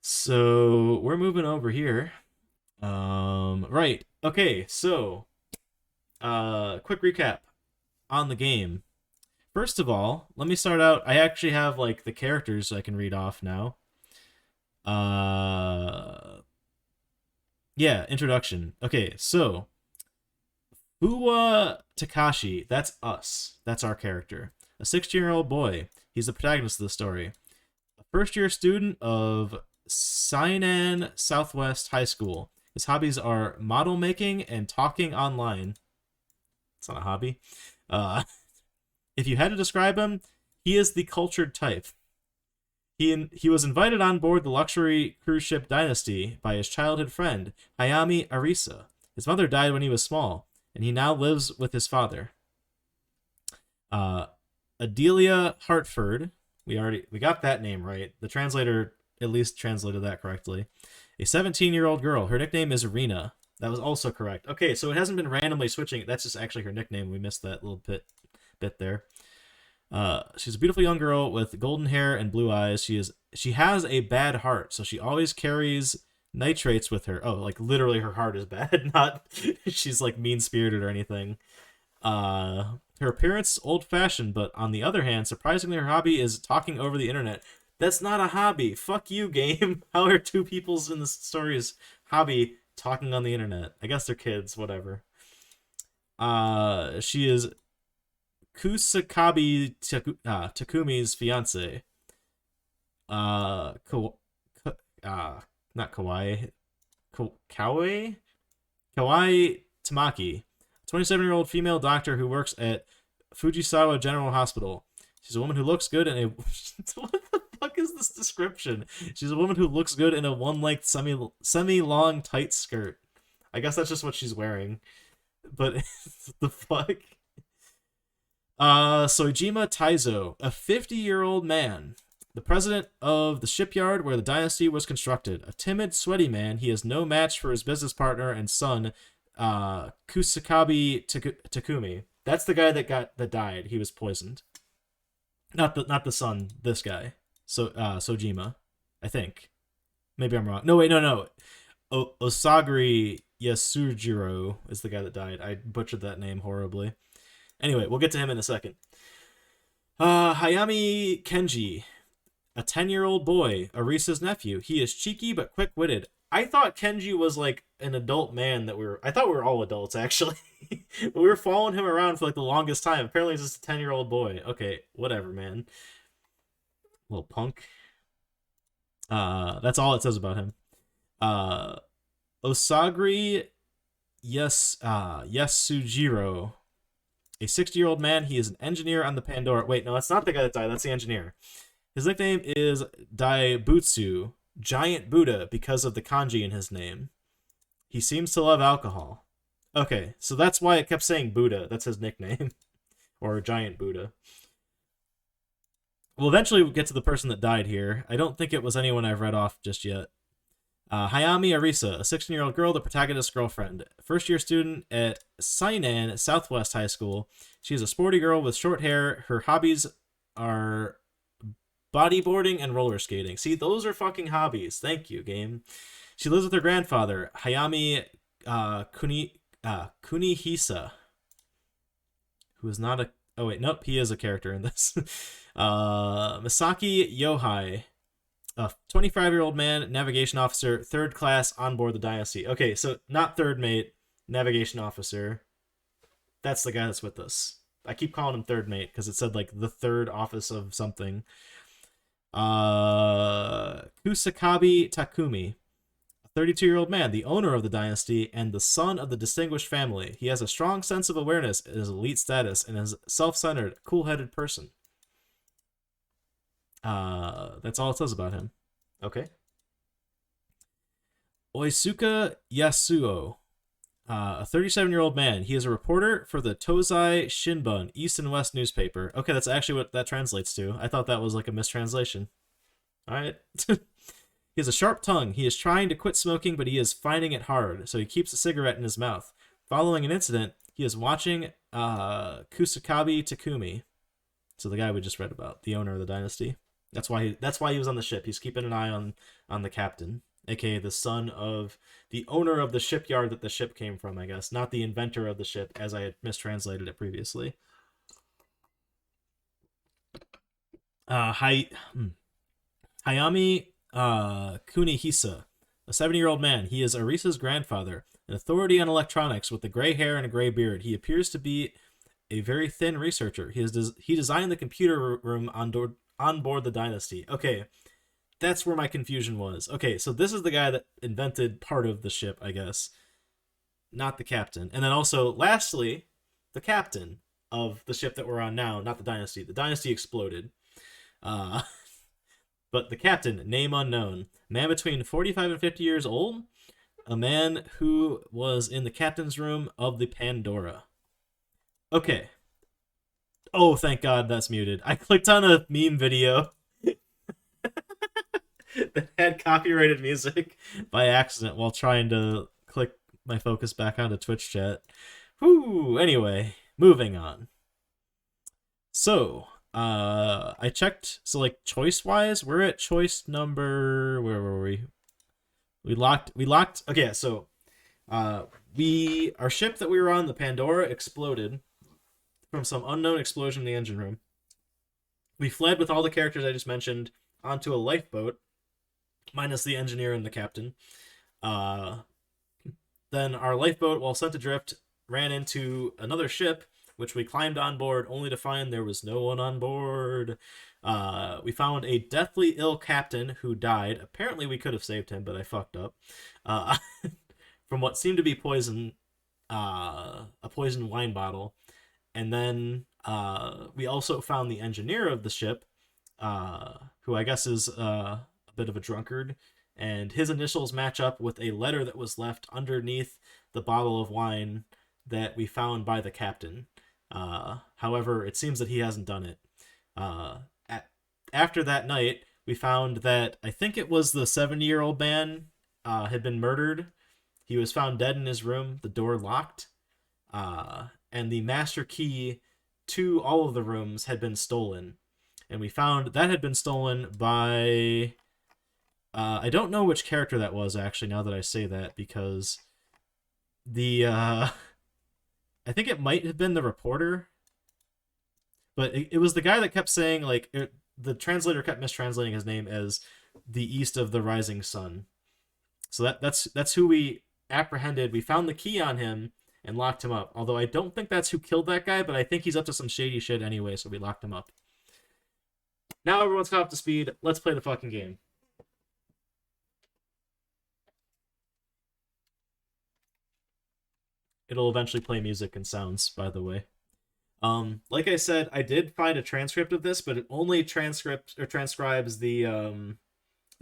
So we're moving over here. Right. Okay, so quick recap on the game. First of all, let me start out. I actually have like the characters I can read off now. Uh yeah, introduction. Okay, so Fuwa Takashi, that's us. That's our character. A 16-year-old boy. He's the protagonist of the story. A first-year student of Sainan Southwest High School. His hobbies are model making and talking online. It's not a hobby. Uh, if you had to describe him, he is the cultured type. He was invited on board the luxury cruise ship Dynasty by his childhood friend, Hayami Arisa. His mother died when he was small, and he now lives with his father. Uh, Adelia Hartford. We got that name right. The translator at least translated that correctly. A 17-year-old girl. Her nickname is Arena. That was also correct. Okay, so it hasn't been randomly switching. That's just actually her nickname. We missed that little bit there. She's a beautiful young girl with golden hair and blue eyes. She has a bad heart, so she always carries nitrates with her. Oh, like literally her heart is bad, not she's like mean spirited or anything. Her appearance is old fashioned, but on the other hand, surprisingly, her hobby is talking over the internet. That's not a hobby. Fuck you, game. How are two people's in the story's hobby talking on the internet? I guess they're kids, whatever. She is Takumi's fiance. Uh, Ka- Not Kawaii. Kawaii? Kawaii Tamaki, 27-year-old female doctor who works at Fujisawa General Hospital. She's a woman who looks good in a. What the fuck is this description? She's a woman who looks good in a one-length semi long tight skirt. I guess that's just what she's wearing. But the fuck. Sojima Taizo, a 50-year-old man, the president of the shipyard where the dynasty was constructed. A timid, sweaty man, he is no match for his business partner and son, Kusakabe Takumi. That's the guy that died. He was poisoned. Not the son. This guy. So Sojima, I think. Maybe I'm wrong. No wait, no. Osagiri Yasujiro is the guy that died. I butchered that name horribly. Anyway, we'll get to him in a second. Hayami Kenji, a 10-year-old boy, Arisa's nephew. He is cheeky but quick-witted. I thought Kenji was like an adult man I thought we were all adults actually. But we were following him around for like the longest time. Apparently he's just a 10-year-old boy. Okay, whatever, man. Little punk. That's all it says about him. Osagiri Yasujiro, a 60-year-old man. He is an engineer on the Pandora. Wait, no, that's not the guy that died. That's the engineer. His nickname is Daibutsu, Giant Buddha, because of the kanji in his name. He seems to love alcohol. Okay, so that's why it kept saying Buddha. That's his nickname. Or Giant Buddha. We'll eventually get to the person that died here. I don't think it was anyone I've read off just yet. Hayami Arisa, a 16-year-old girl, the protagonist's girlfriend. First-year student at Sainan Southwest High School. She's a sporty girl with short hair. Her hobbies are bodyboarding and roller skating. See, those are fucking hobbies. Thank you, game. She lives with her grandfather, Hayami Kunihisa, who is not a... Oh, wait, nope, he is a character in this. Misaki Yohai, a 25-year-old man, navigation officer, third class on board the Dynasty. Okay, so not third mate, navigation officer. That's the guy that's with us. I keep calling him third mate because it said like the third office of something. Kusakabe Takumi, a 32-year-old man, the owner of the dynasty and the son of the distinguished family. He has a strong sense of awareness in his elite status and is a self-centered, cool-headed person. That's all it says about him. Okay. Oisuka Yasuo, a 37-year-old man. He is a reporter for the Tozai Shinbun, East and West newspaper. Okay, that's actually what that translates to. I thought that was like a mistranslation. All right. He has a sharp tongue. He is trying to quit smoking, but he is finding it hard, so he keeps a cigarette in his mouth. Following an incident, he is watching Kusakabe Takumi. So the guy we just read about, the owner of the dynasty. That's why he was on the ship. He's keeping an eye on the captain, aka the son of the owner of the shipyard that the ship came from, I guess, not the inventor of the ship, as I had mistranslated it previously. Hayami Kunihisa, a 70-year-old man. He is Arisa's grandfather, an authority on electronics with a gray hair and a gray beard. He appears to be a very thin researcher. He designed the computer room on board the Dynasty. Okay, that's where my confusion was. Okay, so this is the guy that invented part of the ship, I guess, not the captain. And then also, lastly, the captain of the ship that we're on now, not the Dynasty. The Dynasty exploded. Uh, but the captain, name unknown, man between 45 and 50 years old, a man who was in the captain's room of the Pandora. Okay. Oh, thank God that's muted. I clicked on a meme video that had copyrighted music by accident while trying to click my focus back onto Twitch chat. Whew, anyway, moving on. So, I checked, so like choice-wise, we're at choice number, where were we? We locked, okay, so, our ship that we were on, the Pandora, exploded from some unknown explosion in the engine room. We fled with all the characters I just mentioned onto a lifeboat, minus the engineer and the captain. Then our lifeboat, while sent adrift, ran into another ship, which we climbed on board, only to find there was no one on board. We found a deathly ill captain who died. Apparently we could have saved him, but I fucked up. From what seemed to be poison, a poisoned wine bottle. And then we also found the engineer of the ship, who I guess is a bit of a drunkard, and his initials match up with a letter that was left underneath the bottle of wine that we found by the captain. However, it seems that he hasn't done it. After that night, we found that I think it was the 70-year-old man had been murdered. He was found dead in his room, the door locked, and the master key to all of the rooms had been stolen. And we found that had been stolen by... I don't know which character that was, actually, now that I say that, because the... I think it might have been the reporter, but it was the guy that kept saying, like, the translator kept mistranslating his name as the East of the Rising Sun. So that's who we apprehended. We found the key on him and locked him up. Although I don't think that's who killed that guy, but I think he's up to some shady shit anyway, so we locked him up. Now everyone's caught up to speed. Let's play the fucking game. It'll eventually play music and sounds, by the way. Like I said, I did find a transcript of this, but it only transcribes the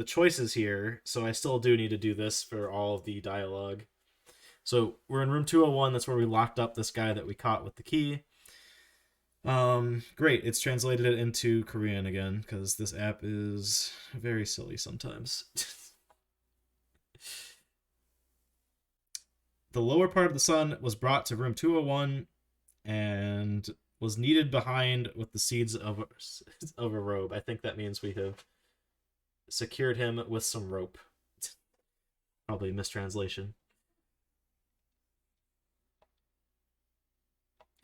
choices here, so I still do need to do this for all of the dialogue. So we're in room 201. That's where we locked up this guy that we caught with the key. Great. It's translated it into Korean again, because this app is very silly sometimes. The lower part of the sun was brought to room 201 and was kneaded behind with the seeds of a robe. I think that means we have secured him with some rope. Probably a mistranslation.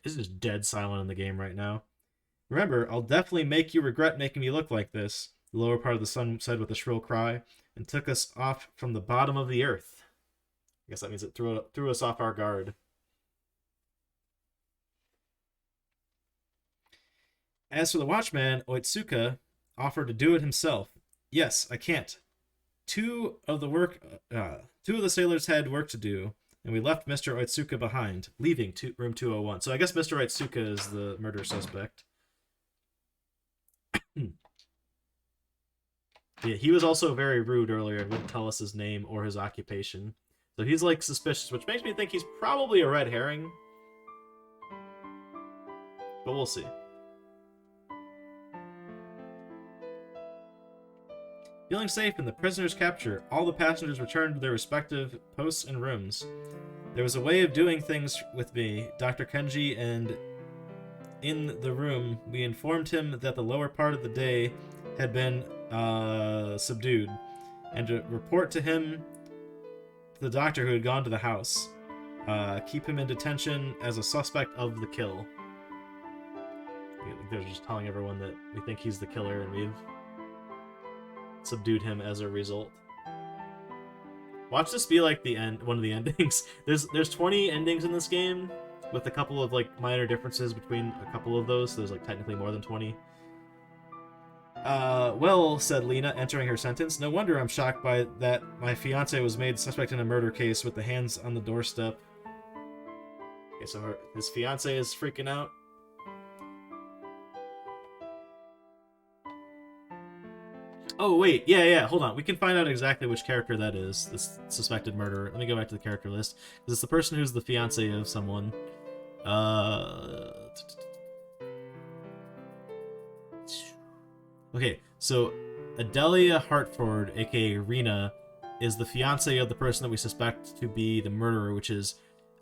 It's just dead silent in the game right now. Remember, I'll definitely make you regret making me look like this, the lower part of the sun said with a shrill cry, and took us off from the bottom of the earth. I guess that means it threw us off our guard. As for the watchman, Oitsuka offered to do it himself. Yes, I can't. Two of the sailors had work to do, and we left Mr. Oitsuka behind, leaving room 201. So I guess Mr. Oitsuka is the murder suspect. Yeah, he was also very rude earlier and wouldn't tell us his name or his occupation. So he's, like, suspicious, which makes me think he's probably a red herring. But we'll see. Feeling safe in the prisoner's capture, all the passengers returned to their respective posts and rooms. There was a way of doing things with me, Dr. Kenji, and in the room, we informed him that the lower part of the day had been subdued, and to report to him the doctor who had gone to the house. Keep him in detention as a suspect of the kill. They're just telling everyone that we think he's the killer and we've subdued him as a result. Watch this be like the end, one of the endings. There's 20 endings in this game, with a couple of like minor differences between a couple of those. So there's like technically more than 20. Well, said Lena, entering her sentence. No wonder I'm shocked by that. My fiance was made suspect in a murder case with the hands on the doorstep. Okay, so his fiance is freaking out. Oh, wait, yeah, hold on. We can find out exactly which character that is, this suspected murderer. Let me go back to the character list. Because it's the person who's the fiance of someone. Okay, so Adelia Hartford, aka Rena, is the fiance of the person that we suspect to be the murderer, which is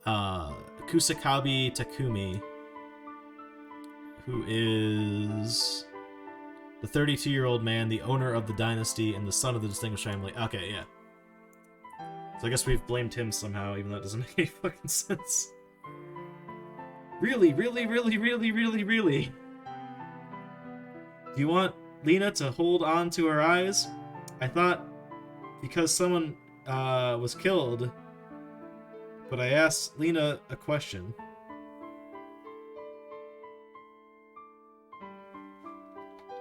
Kusakabe Takumi, who is the 32-year-old man, the owner of the dynasty, and the son of the distinguished family. Okay, yeah. So I guess we've blamed him somehow, even though it doesn't make any fucking sense. Really? Do you want Lena to hold on to her eyes? I thought because someone was killed, but I asked Lena a question.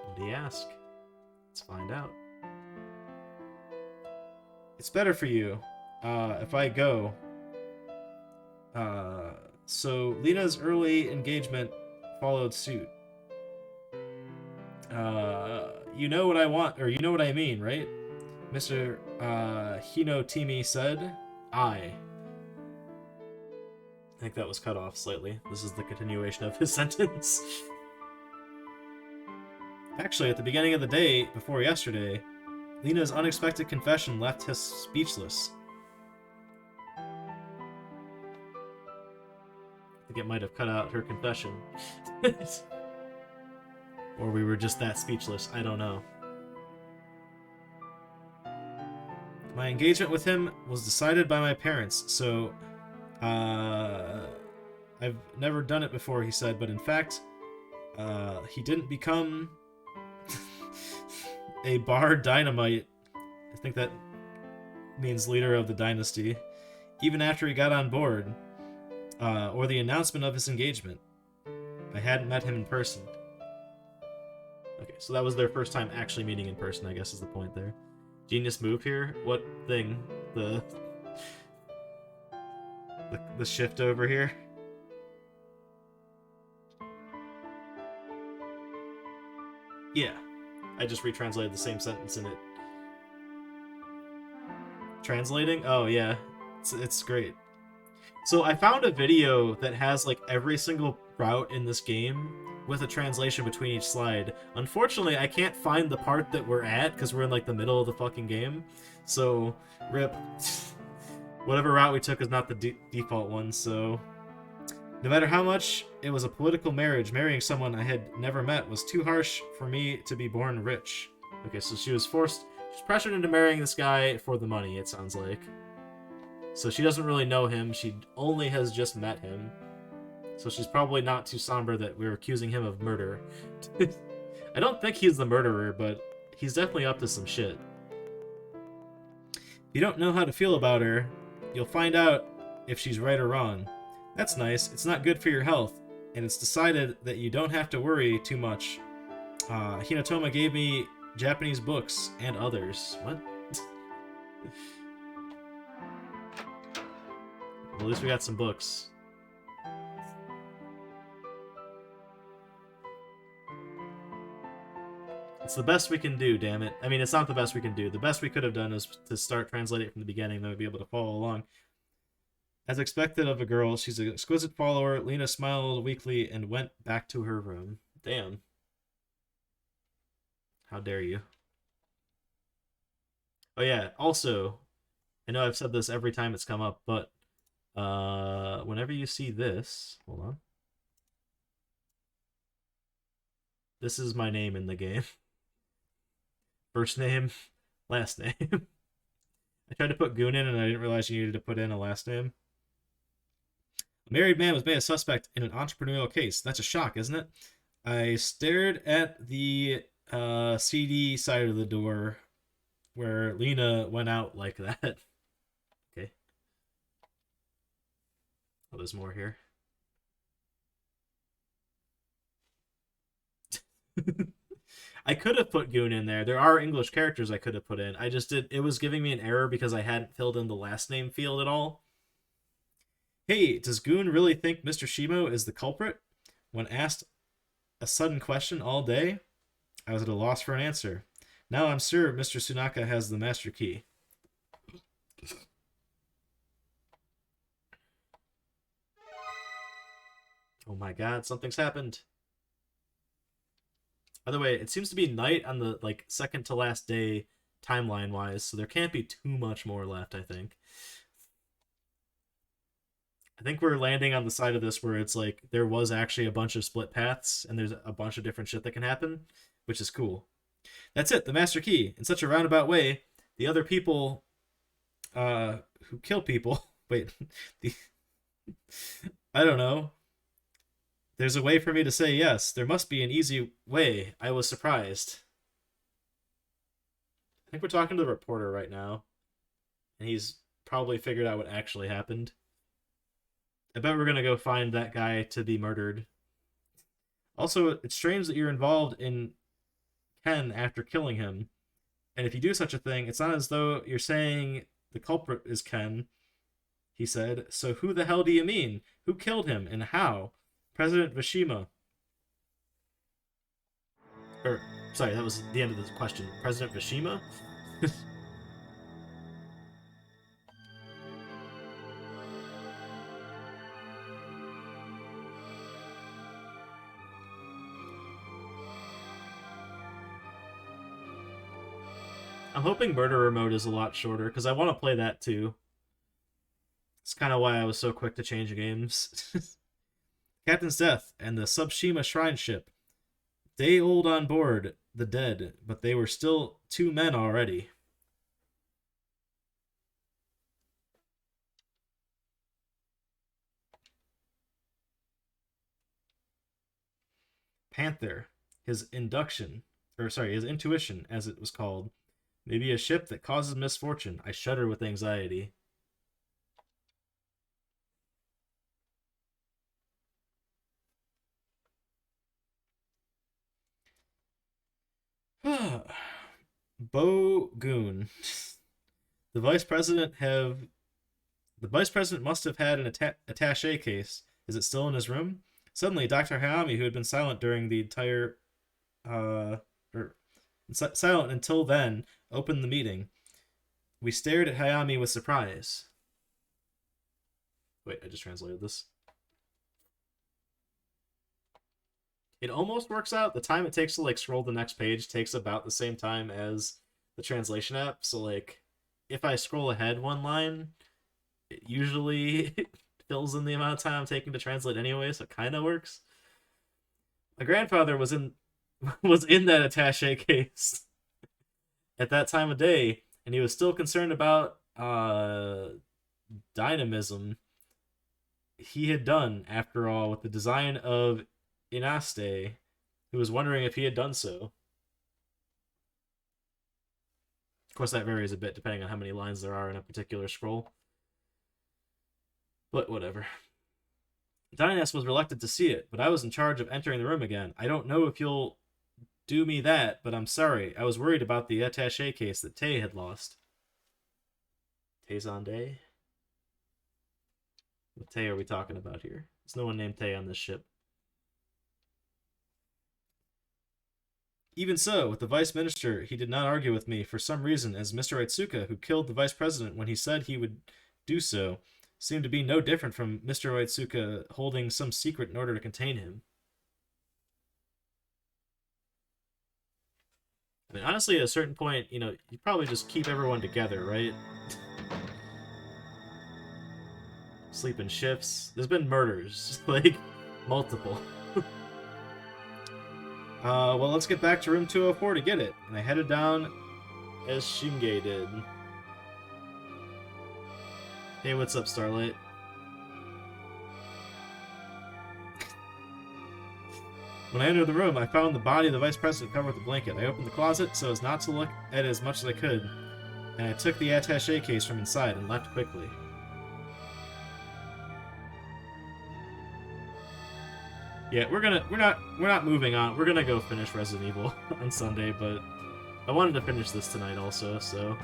What did he ask? Let's find out. It's better for you if I go. So Lena's early engagement followed suit. You know what I want, or you know what I mean, right? Mr. Hinotimi said. I think that was cut off slightly. This is the continuation of his sentence. Actually, at the beginning of the day, before yesterday, Lena's unexpected confession left us speechless. I think it might have cut out her confession. Or we were just that speechless, I don't know. My engagement with him was decided by my parents, so I've never done it before, he said, but in fact, he didn't become a bar dynamite. I think that means leader of the dynasty. Even after he got on board, or the announcement of his engagement. I hadn't met him in person. Okay, so that was their first time actually meeting in person, I guess is the point there. Genius move here? What thing? The shift over here? Yeah. I just retranslated the same sentence in it. Translating? Oh, yeah. It's great. So I found a video that has like every single route in this game with a translation between each slide. Unfortunately, I can't find the part that we're at because we're in like the middle of the fucking game. So, rip. Whatever route we took is not the default one, so... No matter how much it was a political marriage, marrying someone I had never met was too harsh for me to be born rich. Okay, so she was pressured into marrying this guy for the money, it sounds like. So she doesn't really know him, she only has just met him. So she's probably not too somber that we're accusing him of murder. I don't think he's the murderer, but he's definitely up to some shit. If you don't know how to feel about her, you'll find out if she's right or wrong. That's nice. It's not good for your health, and it's decided that you don't have to worry too much. Hinotoma gave me Japanese books and others. What? Well, at least we got some books. It's the best we can do, damn it. I mean, it's not the best we can do. The best we could have done is to start translating it from the beginning, then we'd be able to follow along. As expected of a girl, she's an exquisite follower. Lena smiled weakly and went back to her room. Damn. How dare you. Oh yeah, also, I know I've said this every time it's come up, but whenever you see this, hold on. This is my name in the game. First name, last name. I tried to put Goon in and I didn't realize you needed to put in a last name. A married man was made a suspect in an entrepreneurial case. That's a shock, isn't it? I stared at the CD side of the door where Lena went out like that. Okay. Oh, there's more here. I could have put Goon in there. There are English characters I could have put in. I just did. It was giving me an error because I hadn't filled in the last name field at all. Hey, does Goon really think Mr. Shimo is the culprit? When asked a sudden question all day, I was at a loss for an answer. Now I'm sure Mr. Sunaka has the master key. Oh my god, something's happened. By the way, it seems to be night on the second to last day timeline wise, so there can't be too much more left, I think. I think we're landing on the side of this where it's like there was actually a bunch of split paths and there's a bunch of different shit that can happen, which is cool. That's it, the master key. In such a roundabout way, the other people who kill people. Wait, I don't know. There's a way for me to say yes. There must be an easy way. I was surprised. I think we're talking to the reporter right now. And he's probably figured out what actually happened. I bet we're going to go find that guy to be murdered. Also, it's strange that you're involved in Ken after killing him. And if you do such a thing, it's not as though you're saying the culprit is Ken, he said. So who the hell do you mean? Who killed him and how? President Vishima. Sorry, that was the end of the question. President Vishima? I'm hoping Murderer Mode is a lot shorter, because I want to play that too. It's kind of why I was so quick to change games. Captain's death and the Subshima Shrine ship. Day old on board, the dead, but they were still 2 men already. Panther, his intuition, as it was called. Maybe a ship that causes misfortune. I shudder with anxiety. Bo Goon. The vice president must have had an attaché case. Is it still in his room? Suddenly, Dr. Hayami, who had been silent during the entire silent until then, opened the meeting. We stared at Hayami with surprise. Wait, I just translated this. It almost works out. The time it takes to scroll the next page takes about the same time as the translation app. So if I scroll ahead one line, it usually fills in the amount of time I'm taking to translate anyway, so it kind of works. My grandfather was in that attaché case at that time of day, and he was still concerned about dynamism he had done, after all, with the design of Inaste, who was wondering if he had done so. Of course, that varies a bit depending on how many lines there are in a particular scroll. But whatever. Dynas was reluctant to see it, but I was in charge of entering the room again. I don't know if you'll do me that, but I'm sorry. I was worried about the attaché case that Tay had lost. Tay-Zande? What Tay are we talking about here? There's no one named Tay on this ship. Even so, with the vice minister, he did not argue with me for some reason, as Mr. Oitsuka, who killed the vice president when he said he would do so, seemed to be no different from Mr. Oitsuka holding some secret in order to contain him. I mean, honestly, at a certain point, you probably just keep everyone together, right? Sleep in shifts. There's been murders, multiple. Well, let's get back to room 204 to get it. And I headed down as Shinge did. Hey, what's up, Starlight? When I entered the room, I found the body of the Vice President covered with a blanket. I opened the closet so as not to look at it as much as I could, and I took the attaché case from inside and left quickly. Yeah, we're not moving on. We're gonna go finish Resident Evil on Sunday, but I wanted to finish this tonight also, so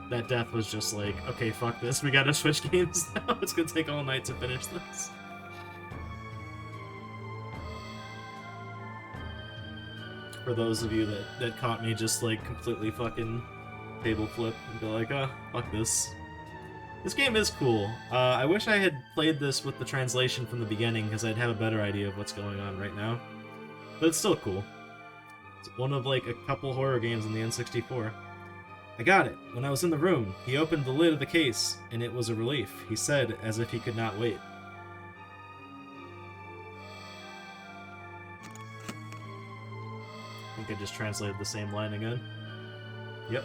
that death was just like, okay, fuck this. We gotta switch games now. It's gonna take all night to finish this. For those of you that caught me just like completely fucking table flip and be like, oh, fuck this. This game is cool. I wish I had played this with the translation from the beginning because I'd have a better idea of what's going on right now. But it's still cool. It's one of like a couple horror games in the N64. I got it. When I was in the room, he opened the lid of the case, and it was a relief, he said, as if he could not wait. I think I just translated the same line again. Yep.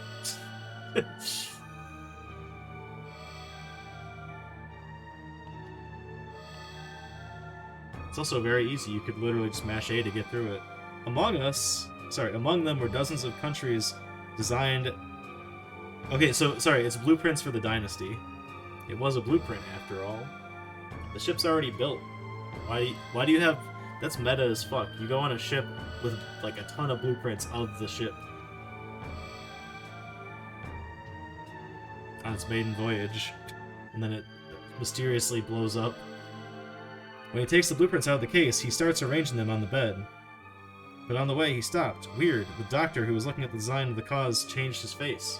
It's also very easy. You could literally just mash A to get through it. Among them were dozens of countries designed... Okay, so, sorry, it's blueprints for the Dynasty. It was a blueprint, after all. The ship's already built. Why do you have... That's meta as fuck. You go on a ship with, like, a ton of blueprints of the ship. On its maiden voyage. And then it mysteriously blows up. When he takes the blueprints out of the case, he starts arranging them on the bed. But on the way, he stopped. Weird. The doctor who was looking at the design of the cause changed his face.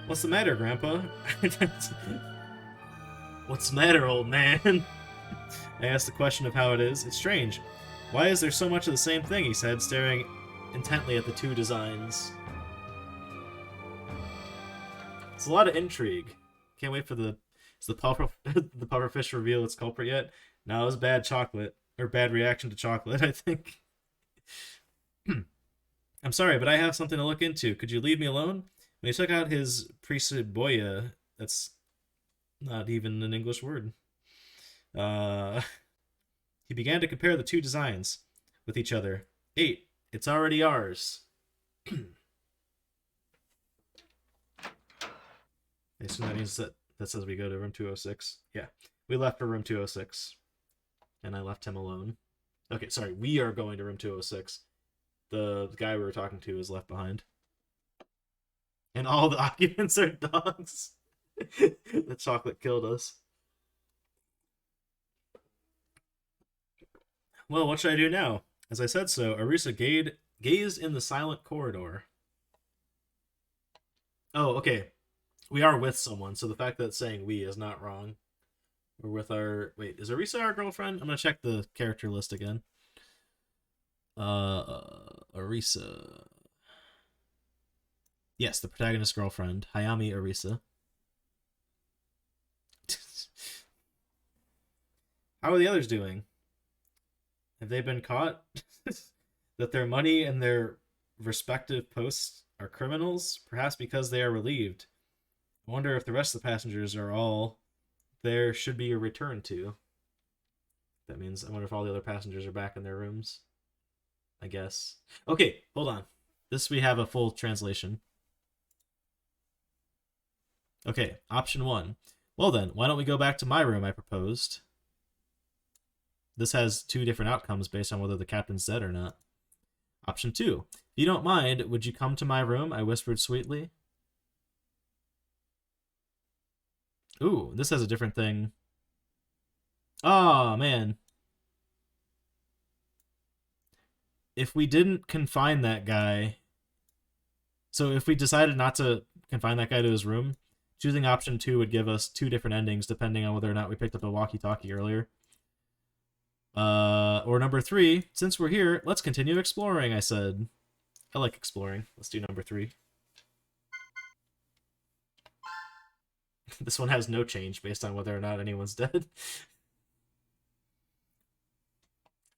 What's the matter, Grandpa? What's the matter, old man? I asked the question of how it is. It's strange. Why is there so much of the same thing, he said, staring intently at the two designs. It's a lot of intrigue. Can't wait for the... Is the pufferfish reveal its culprit yet? No, it was bad chocolate. Or bad reaction to chocolate, I think. I'm sorry, but I have something to look into. Could you leave me alone? When he took out his Prisiboya, that's not even an English word. He began to compare the two designs with each other. 8. It's already ours. I assume that means that says we go to room 206. Yeah, we left for room 206. And I left him alone. Okay, sorry, we are going to room 206. The guy we were talking to is left behind. And all the occupants are dogs. The chocolate killed us. Well, what should I do now? As I said so, Arisa gazed in the silent corridor. Oh, okay. We are with someone, so the fact that it's saying we is not wrong. We're with our... Wait, is Arisa our girlfriend? I'm gonna check the character list again. Arisa... Yes, the protagonist's girlfriend, Hayami Arisa. How are the others doing? Have they been caught? That their money and their respective posts are criminals? Perhaps because they are relieved. I wonder if the rest of the passengers are all there should be a return to. That means I wonder if all the other passengers are back in their rooms. I guess. Okay, hold on. This we have a full translation. Okay, option 1. Well then, why don't we go back to my room, I proposed. This has 2 different outcomes based on whether the captain's dead or not. Option 2. If you don't mind, would you come to my room? I whispered sweetly. Ooh, this has a different thing. Oh, man. If we didn't confine that guy... So if we decided not to confine that guy to his room, choosing option 2 would give us 2 different endings depending on whether or not we picked up a walkie-talkie earlier. Or number 3, since we're here, let's continue exploring, I said. I like exploring. Let's do number 3. This one has no change based on whether or not anyone's dead.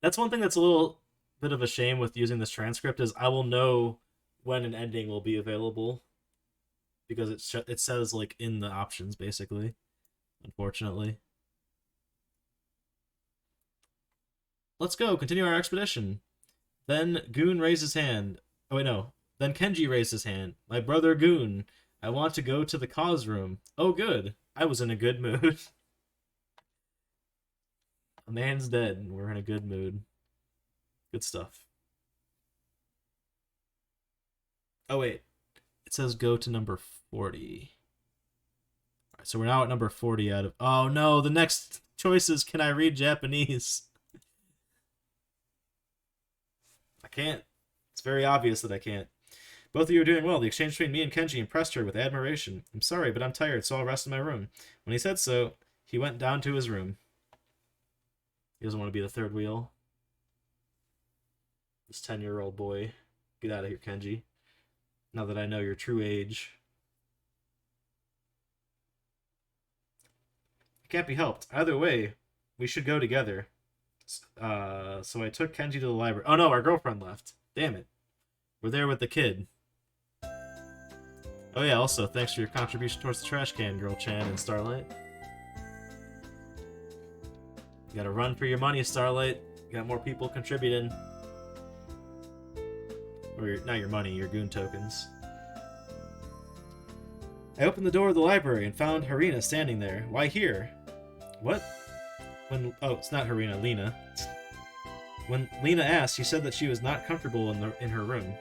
That's one thing that's a little bit of a shame with using this transcript is I will know when an ending will be available because it says like in the options basically. Unfortunately. Let's go. Continue our expedition. Then Goon raised his hand. Oh wait, no. Then Kenji raised his hand. My brother Goon. I want to go to the cause room. Oh, good. I was in a good mood. A man's dead, and we're in a good mood. Good stuff. Oh, wait. It says go to number 40. Alright, so we're now at number 40 out of... Oh, no. The next choice is, can I read Japanese? I can't. It's very obvious that I can't. Both of you are doing well. The exchange between me and Kenji impressed her with admiration. I'm sorry, but I'm tired, so I'll rest in my room. When he said so, he went down to his room. He doesn't want to be the third wheel. This 10-year-old boy. Get out of here, Kenji. Now that I know your true age. It can't be helped. Either way, we should go together. So I took Kenji to the library. Oh no, our girlfriend left. Damn it. We're there with the kid. Oh yeah, also, thanks for your contribution towards the trash can, Girl Chan and Starlight. You gotta run for your money, Starlight. You got more people contributing. Or not your money, your goon tokens. I opened the door of the library and found Harina standing there. Why here? What? Oh, it's not Harina, Lena. When Lena asked, she said that she was not comfortable in her room.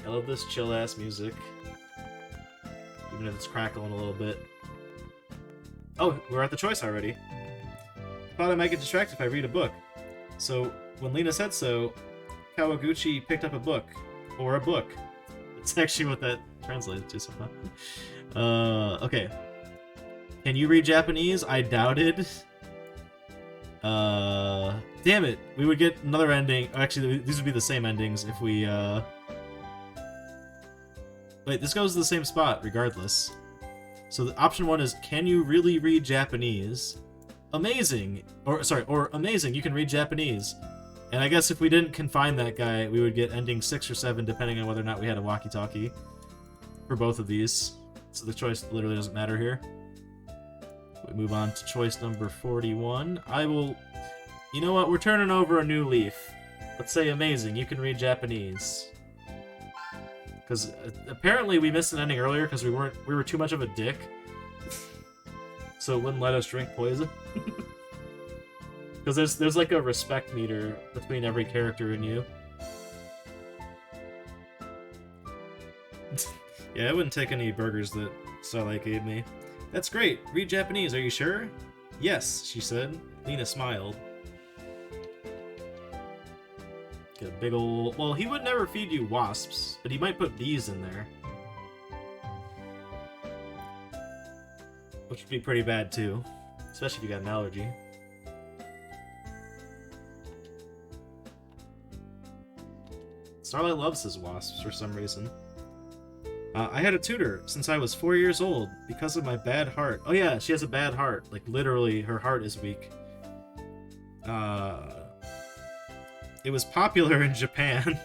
I love this chill-ass music. Even if it's crackling a little bit. Oh, we're at the choice already. I thought I might get distracted if I read a book. So, when Lena said so, Kawaguchi picked up a book. Or a book. That's actually what that translated to somehow. Okay. Can you read Japanese? I doubted. Damn it. We would get another ending. Actually, these would be the same endings if we, Wait, this goes to the same spot, regardless. So the option 1 is, can you really read Japanese? Amazing! Or amazing, you can read Japanese. And I guess if we didn't confine that guy, we would get ending 6 or 7, depending on whether or not we had a walkie-talkie. For both of these. So the choice literally doesn't matter here. We move on to choice number 41. I will... You know what? We're turning over a new leaf. Let's say amazing. You can read Japanese. Because apparently we missed an ending earlier because we were too much of a dick. So it wouldn't let us drink poison. Because there's like a respect meter between every character and you. Yeah, I wouldn't take any burgers that Starlight gave me. That's great. Read Japanese, are you sure? Yes, she said. Lena smiled. Get a big ol'... Well, he would never feed you wasps, but he might put bees in there. Which would be pretty bad, too. Especially if you got an allergy. Starlight loves his wasps for some reason. I had a tutor since I was 4 years old because of my bad heart. Oh yeah, she has a bad heart. Like, literally, her heart is weak. It was popular in Japan.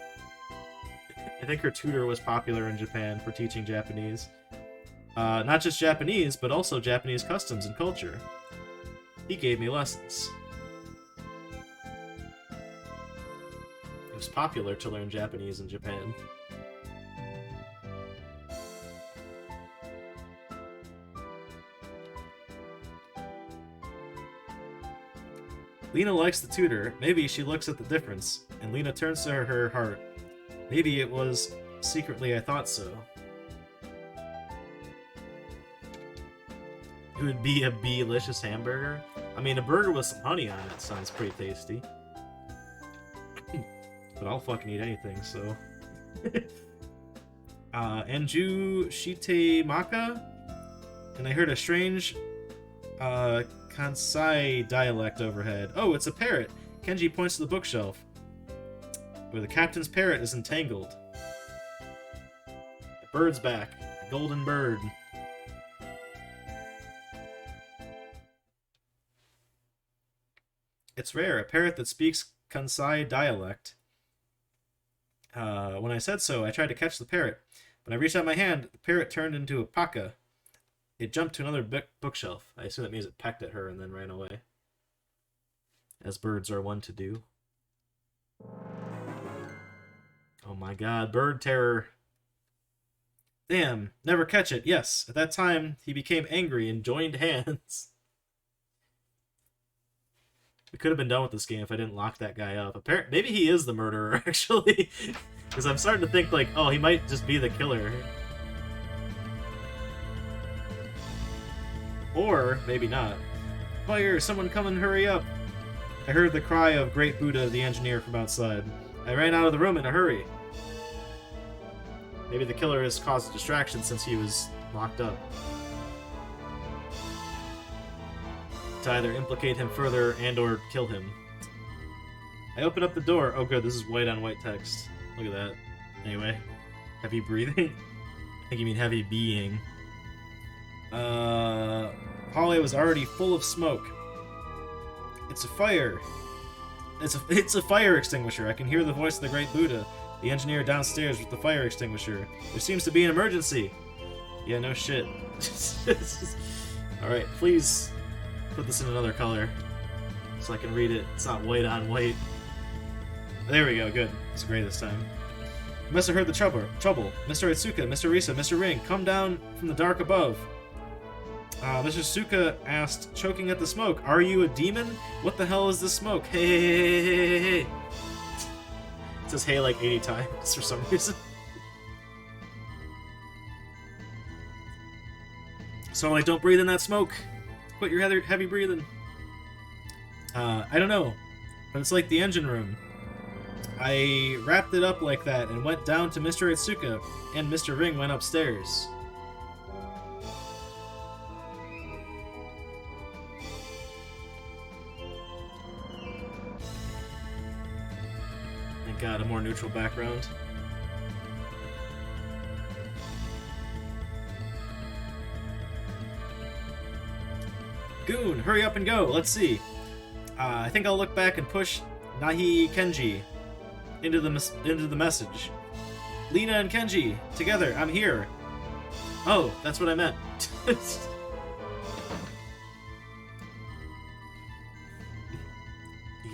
I think her tutor was popular in Japan for teaching Japanese. Not just Japanese, but also Japanese customs and culture. He gave me lessons. It was popular to learn Japanese in Japan. Lena likes the tutor. Maybe she looks at the difference. And Lena turns to her heart. Maybe it was secretly I thought so. It would be a bee-licious hamburger. I mean, a burger with some honey on it sounds pretty tasty. But I'll fucking eat anything, so... Anju Shitemaka? And I heard a strange, Kansai dialect overhead. Oh, it's a parrot! Kenji points to the bookshelf, where the captain's parrot is entangled. Bird's back. A golden bird. It's rare. A parrot that speaks Kansai dialect. When I said so, I tried to catch the parrot. When I reached out my hand, the parrot turned into a paka. It jumped to another bookshelf. I assume that means it pecked at her and then ran away. As birds are wont to do. Oh my god, bird terror. Damn, never catch it. Yes, at that time, he became angry and joined hands. We could have been done with this game if I didn't lock that guy up. Apparently, maybe he is the murderer, actually. Because I'm starting to think, like, oh, he might just be the killer. Or, maybe not. Fire! Someone come and hurry up! I heard the cry of Great Buddha, the engineer, from outside. I ran out of the room in a hurry. Maybe the killer has caused a distraction since he was locked up. To either implicate him further and or kill him. I open up the door. Oh good, this is white on white text. Look at that. Anyway. Heavy breathing? I think you mean heavy being. Hallway was already full of smoke. It's a fire. It's a fire extinguisher. I can hear the voice of the Great Buddha, the engineer downstairs with the fire extinguisher. There seems to be an emergency. Yeah, no shit. Alright, please put this in another color so I can read it. It's not white on white. There we go, good. It's gray this time. You must have heard the trouble. Mr. Itsuka, Mr. Risa, Mr. Ring, come down from the dark above. Mr. Suka asked, choking at the smoke, are you a demon? What the hell is this smoke? Hey, hey, hey, hey, hey, hey. It says hey like 80 times for some reason. So like, don't breathe in that smoke. Quit your heavy breathing. I don't know, but it's like the engine room. I wrapped it up like that and went down to Mr. Itsuka, and Mr. Ring went upstairs. Thank God, a more neutral background. Goon, hurry up and go. Let's see. I think I'll look back and push Nahi Kenji into the message. Lina and Kenji, together. I'm here. Oh, that's what I meant. Eat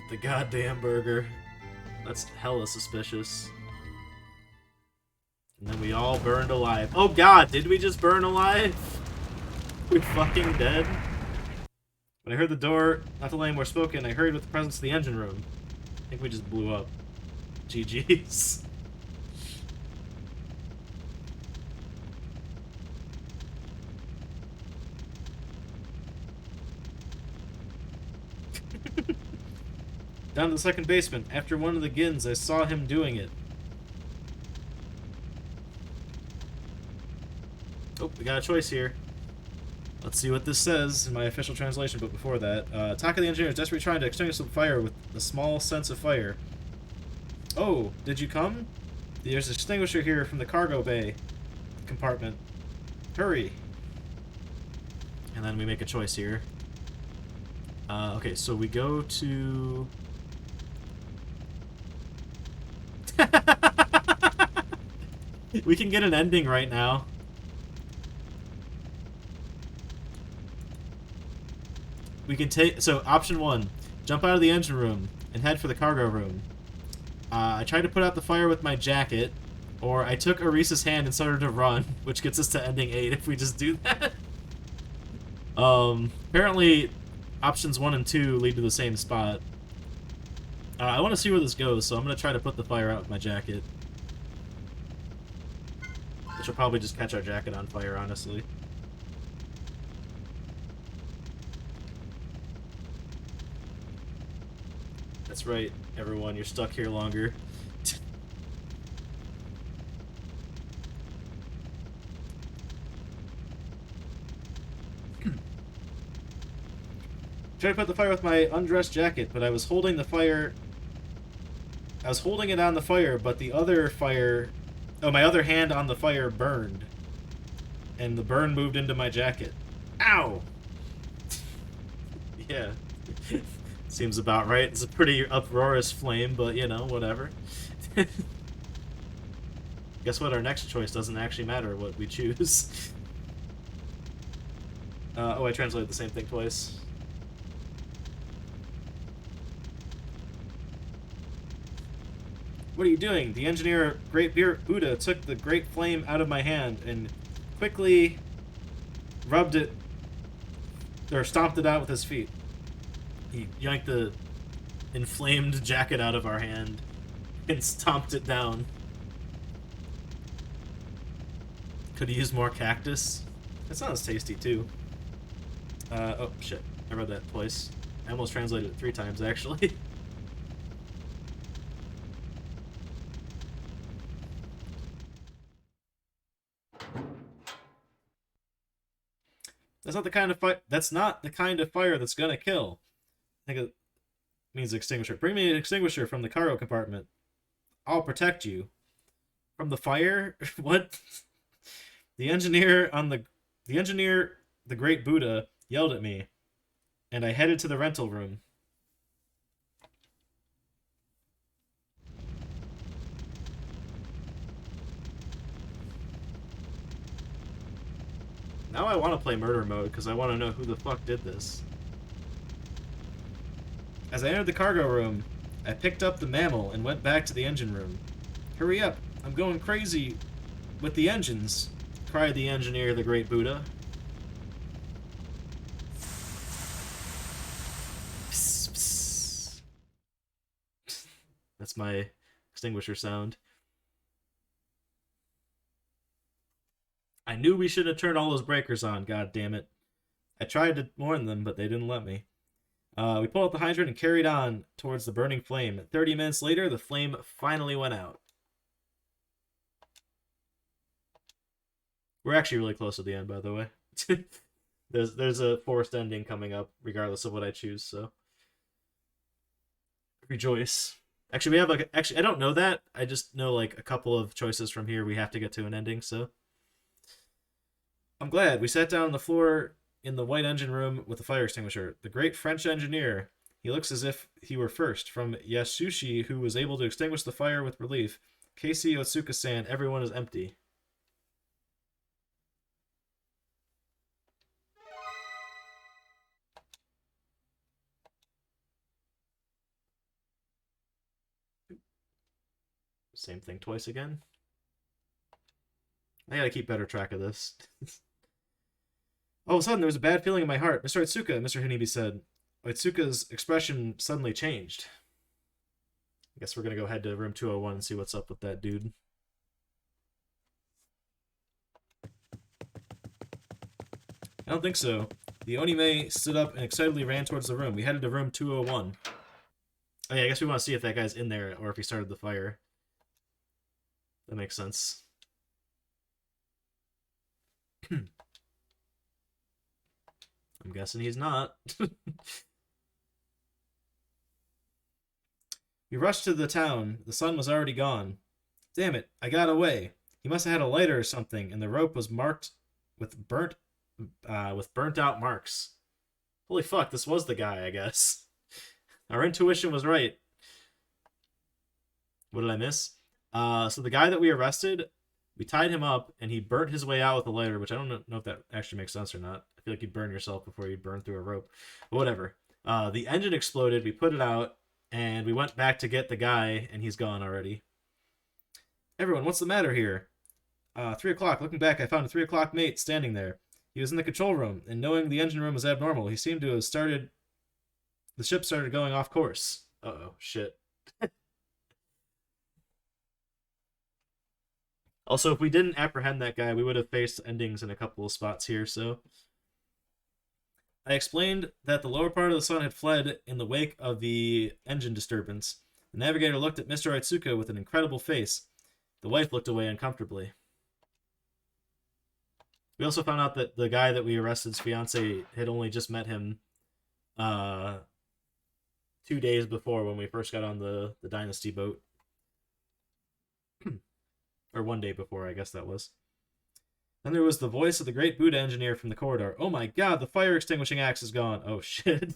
the goddamn burger. That's hella suspicious. And then we all burned alive. Oh god, did we just burn alive? We're fucking dead? When I heard the door, not to let any more spoken, I hurried with the presence of the engine room. I think we just blew up. GG's. Down to the second basement. After one of the gins, I saw him doing it. Oh, we got a choice here. Let's see what this says in my official translation, but before that. Taka the engineer is desperately trying to extinguish the fire with a small sense of fire. Oh, did you come? There's an extinguisher here from the cargo bay compartment. Hurry! And then we make a choice here. Okay, so we go to... We can get an ending right now. We can take... So, option 1. Jump out of the engine room and head for the cargo room. I tried to put out the fire with my jacket, or I took Arisa's hand and started to run, which gets us to ending 8 if we just do that. Apparently, options 1 and 2 lead to the same spot. I want to see where this goes, so I'm going to try to put the fire out with my jacket. Which will probably just catch our jacket on fire, honestly. That's right, everyone, you're stuck here longer. Tried to put the fire with my undressed jacket, but I was holding the fire... I was holding it on the fire, but the other fire Oh, my other hand on the fire burned. And the burn moved into my jacket. Ow! Yeah. Seems about right. It's a pretty uproarious flame, but you know, whatever. Guess what? Our next choice doesn't actually matter what we choose. Oh, I translated the same thing twice. What are you doing? The engineer, Great Buddha, took the great flame out of my hand and quickly rubbed it, or stomped it out with his feet. He yanked the inflamed jacket out of our hand and stomped it down. Could he use more cactus? That sounds tasty, too. Oh, shit. I read that twice. I almost translated it 3 times, actually. That's not the kind of fire. That's not the kind of fire that's gonna kill. I think it means extinguisher. Bring me an extinguisher from the cargo compartment. I'll protect you from the fire. What? The engineer on the engineer, the Great Buddha, yelled at me, and I headed to the rental room. Now I want to play murder mode because I want to know who the fuck did this. As I entered the cargo room, I picked up the mammal and went back to the engine room. Hurry up, I'm going crazy with the engines, cried the engineer, the Great Buddha. Psst, psst. That's my extinguisher sound. I knew we should have turned all those breakers on, god damn it. I tried to warn them, but they didn't let me. We pulled out the hydrant and carried on towards the burning flame. 30 minutes later, the flame finally went out. We're actually really close to the end, by the way. there's a forced ending coming up, regardless of what I choose, so rejoice. Actually, we have like I don't know that. I just know like a couple of choices from here we have to get to an ending, so I'm glad. We sat down on the floor in the white engine room with the fire extinguisher. The great French engineer. He looks as if he were first. From Yasushi, who was able to extinguish the fire with relief. Casey Otsuka-san, everyone is empty. Same thing twice again. I gotta keep better track of this. All of a sudden, there was a bad feeling in my heart. Mr. Otsuka, Mr. Hanibi said. Otsuka's expression suddenly changed. I guess we're gonna go head to room 201 and see what's up with that dude. I don't think so. The Onime stood up and excitedly ran towards the room. We headed to room 201. Oh yeah, I guess we want to see if that guy's in there or if he started the fire. That makes sense. I'm guessing he's not. We rushed to the town. The sun was already gone. Damn it, I got away. He must have had a lighter or something, and the rope was marked with burnt out marks. Holy fuck, this was the guy, I guess. Our intuition was right. What did I miss? So the guy that we arrested, we tied him up, and he burnt his way out with a lighter, which I don't know if that actually makes sense or not. I feel like you'd burn yourself before you'd burn through a rope. But whatever. The engine exploded, we put it out, and we went back to get the guy, and he's gone already. Everyone, what's the matter here? 3 o'clock. Looking back, I found a 3 o'clock mate standing there. He was in the control room, and knowing the engine room was abnormal, he seemed to have started... The ship started going off course. Uh-oh, shit. Also, if we didn't apprehend that guy, we would have faced endings in a couple of spots here, so... I explained that the lower part of the sun had fled in the wake of the engine disturbance. The navigator looked at Mr. Otsuka with an incredible face. The wife looked away uncomfortably. We also found out that the guy that we arrested's fiance had only just met him 2 days before when we first got on the Dynasty boat. Or one day before, I guess that was. Then there was the voice of the great Buddha engineer from the corridor. Oh my god, the fire extinguishing axe is gone. Oh shit.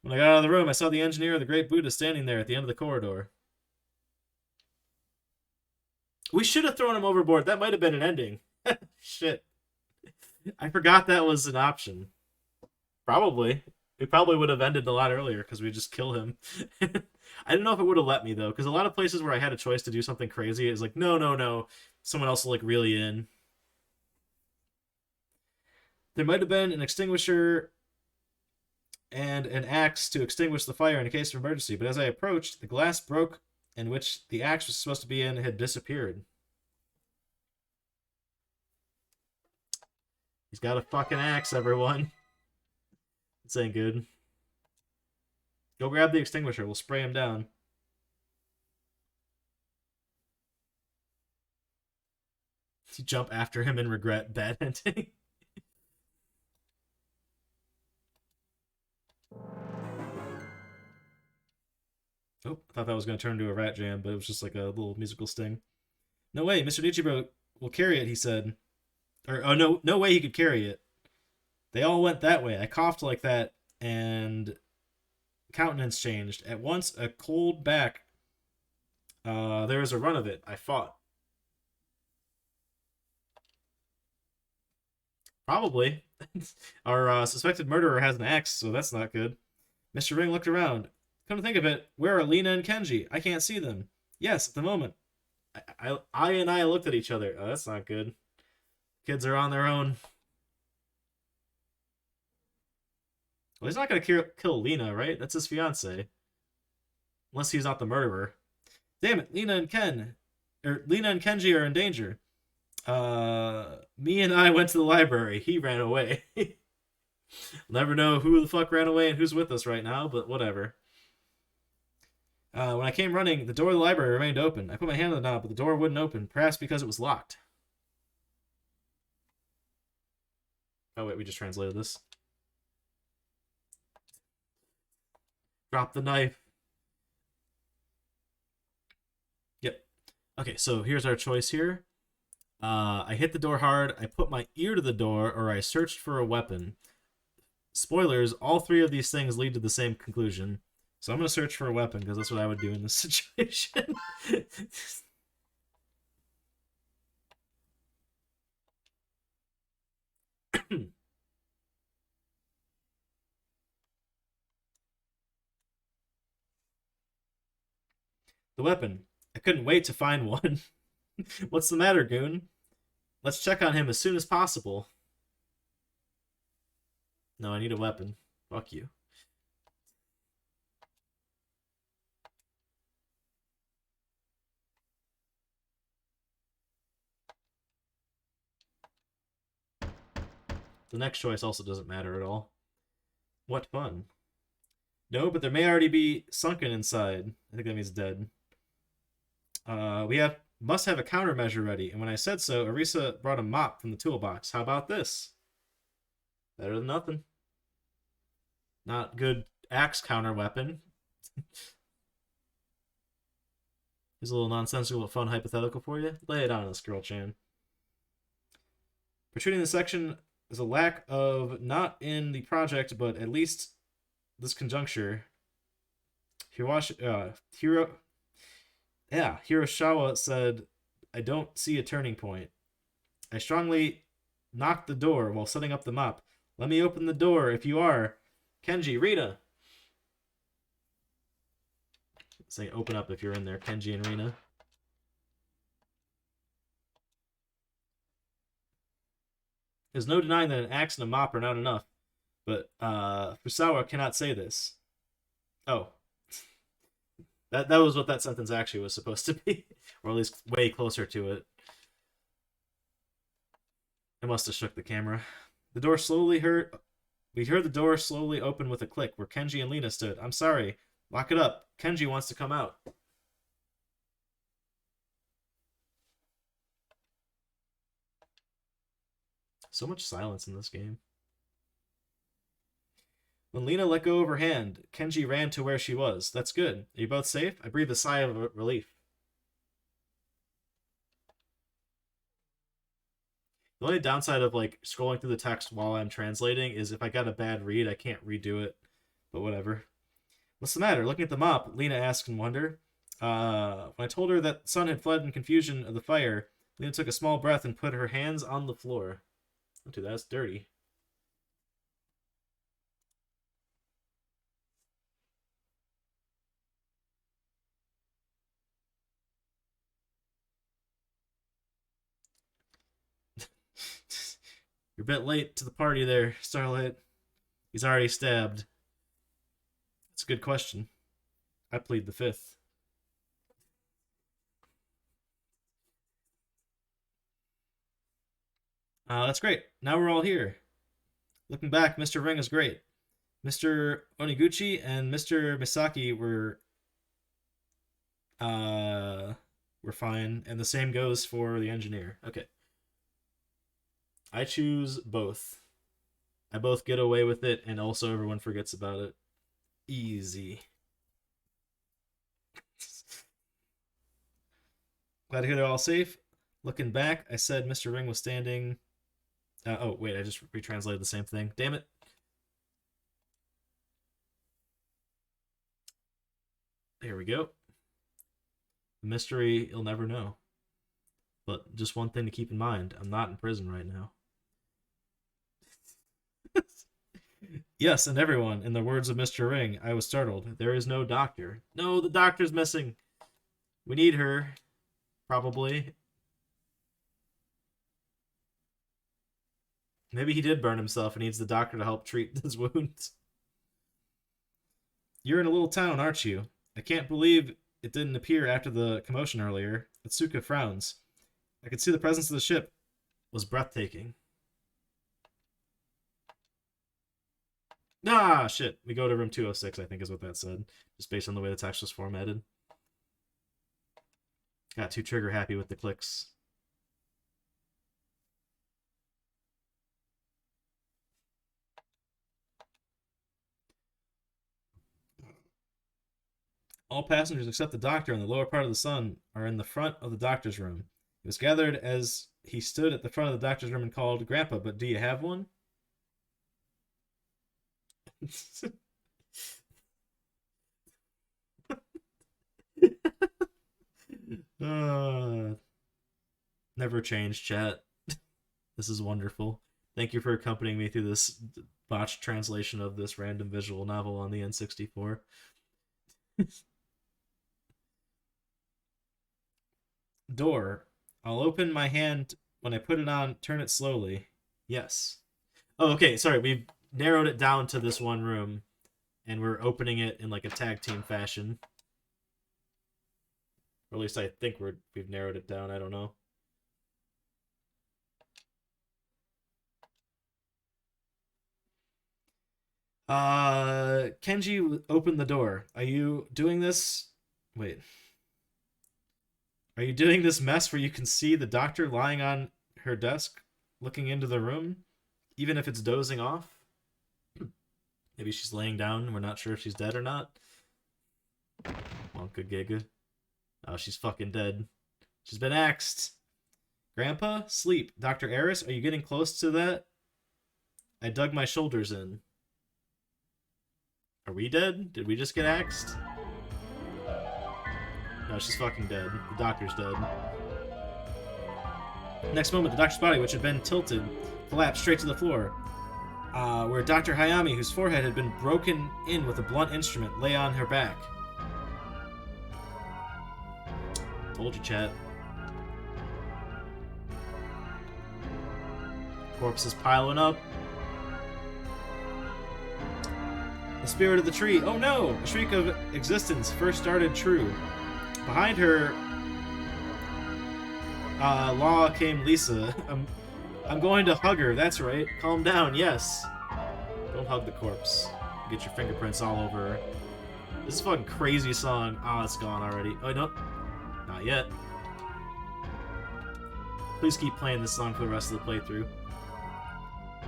When I got out of the room, I saw the engineer of the great Buddha standing there at the end of the corridor. We should have thrown him overboard. That might have been an ending. Shit. I forgot that was an option. Probably. It probably would have ended a lot earlier because we just kill him. I don't know if it would have let me though, because a lot of places where I had a choice to do something crazy is like, no, no, no. Someone else will like really in. There might have been an extinguisher and an axe to extinguish the fire in a case of emergency, but as I approached, the glass broke in which the axe was supposed to be in had disappeared. He's got a fucking axe, everyone. This ain't good. Go grab the extinguisher. We'll spray him down. You jump after him and regret bad ending. Oh, I thought that was going to turn into a rat jam, but it was just like a little musical sting. No way, Mr. Nichibro will carry it, he said. Or, oh, no, no way he could carry it. They all went that way. I coughed like that, and countenance changed. At once, a cold back. There was a run of it. I fought. Probably. Our suspected murderer has an axe, so that's not good. Mr. Ring looked around. Come to think of it, where are Lena and Kenji? I can't see them. Yes, at the moment. I looked at each other. Oh, that's not good. Kids are on their own. Well, he's not going to kill Lena, right? That's his fiance. Unless he's not the murderer. Damn it, Lena and Kenji are in danger. Me and I went to the library. He ran away. Never know who the fuck ran away and who's with us right now, but whatever. When I came running, the door of the library remained open. I put my hand on the knob, but the door wouldn't open, perhaps because it was locked. Oh, wait, we just translated this. Drop the knife. Yep. Okay, so here's our choice here. I hit the door hard, I put my ear to the door, or I searched for a weapon. Spoilers, all three of these things lead to the same conclusion. So I'm going to search for a weapon, because that's what I would do in this situation. The weapon. I couldn't wait to find one. What's the matter, Goon? Let's check on him as soon as possible. No, I need a weapon. Fuck you. The next choice also doesn't matter at all. What fun. No, but there may already be sunken inside. I think that means dead. Must have a countermeasure ready, and when I said so, Arisa brought a mop from the toolbox. How about this? Better than nothing. Not good axe counter weapon. Here's a little nonsensical but fun hypothetical for you. Lay it on us, girl Chan. Protruding the section is a lack of not in the project, but at least this conjuncture. Hiroshawa said, I don't see a turning point. I strongly knocked the door while setting up the mop. Let me open the door if you are. Kenji, Rina. Say open up if you're in there, Kenji and Rina. There's no denying that an axe and a mop are not enough, but Fusawa cannot say this. Oh. That was what that sentence actually was supposed to be, or at least way closer to it. I must have shook the camera. The door slowly We heard the door slowly open with a click where Kenji and Lena stood. I'm sorry. Lock it up. Kenji wants to come out. So much silence in this game. When Lena let go of her hand, Kenji ran to where she was. That's good. Are you both safe? I breathed a sigh of relief. The only downside of like scrolling through the text while I'm translating is if I got a bad read, I can't redo it. But whatever. What's the matter? Looking at the mop, Lena asked in wonder. When I told her that Sun had fled in confusion of the fire, Lena took a small breath and put her hands on the floor. Oh, dude, that's dirty. You're a bit late to the party there, Starlight. He's already stabbed. That's a good question. I plead the fifth. That's great. Now we're all here. Looking back, Mr. Ring is great. Mr. Oniguchi and Mr. Misaki were fine, and the same goes for the engineer. Okay. I choose both. I both get away with it, and also everyone forgets about it. Easy. Glad to hear they're all safe. Looking back, I said Mr. Ring was standing. Oh, wait, I just retranslated the same thing. Damn it. Here we go. Mystery you'll never know. But just one thing to keep in mind, I'm not in prison right now. Yes, and everyone, in the words of Mr. Ring, I was startled. There is no doctor. No, the doctor's missing. We need her. Probably. Maybe he did burn himself and needs the doctor to help treat his wounds. You're in a little town, aren't you? I can't believe it didn't appear after the commotion earlier. Atsuka frowns. I could see the presence of the ship was breathtaking. Ah, shit. We go to room 206, I think is what that said. Just based on the way the text was formatted. Got too trigger happy with the clicks. All passengers except the doctor in the lower part of the sun are in the front of the doctor's room. It was gathered as he stood at the front of the doctor's room and called, Grandpa, but do you have one? Never change, chat. This is wonderful. Thank you for accompanying me through this botched translation of this random visual novel on the N64. Door. I'll open my hand when I put it on. Turn it slowly. Yes. Oh, okay. Sorry. We've narrowed it down to this one room, and we're opening it in like a tag team fashion. Or at least I think we've narrowed it down. I don't know. Kenji opened the door. Are you doing this? Wait. Are you doing this mess where you can see the doctor lying on her desk, looking into the room, even if it's dozing off? Maybe she's laying down and we're not sure if she's dead or not. Wonka Giga. Oh, she's fucking dead. She's been axed. Grandpa, sleep. Dr. Eris, are you getting close to that? I dug my shoulders in. Are we dead? Did we just get axed? No, she's fucking dead. The doctor's dead. Next moment, the doctor's body, which had been tilted, collapsed straight to the floor, where Dr. Hayami, whose forehead had been broken in with a blunt instrument, lay on her back. Told you, chat. Corpses piling up. The spirit of the tree. Oh no! A shriek of existence first started true. Behind her, Law came Lisa. I'm going to hug her. That's right. Calm down. Yes. Don't hug the corpse. Get your fingerprints all over her. This is a fucking crazy song. Oh, it's gone already. Oh, no. Not yet. Please keep playing this song for the rest of the playthrough.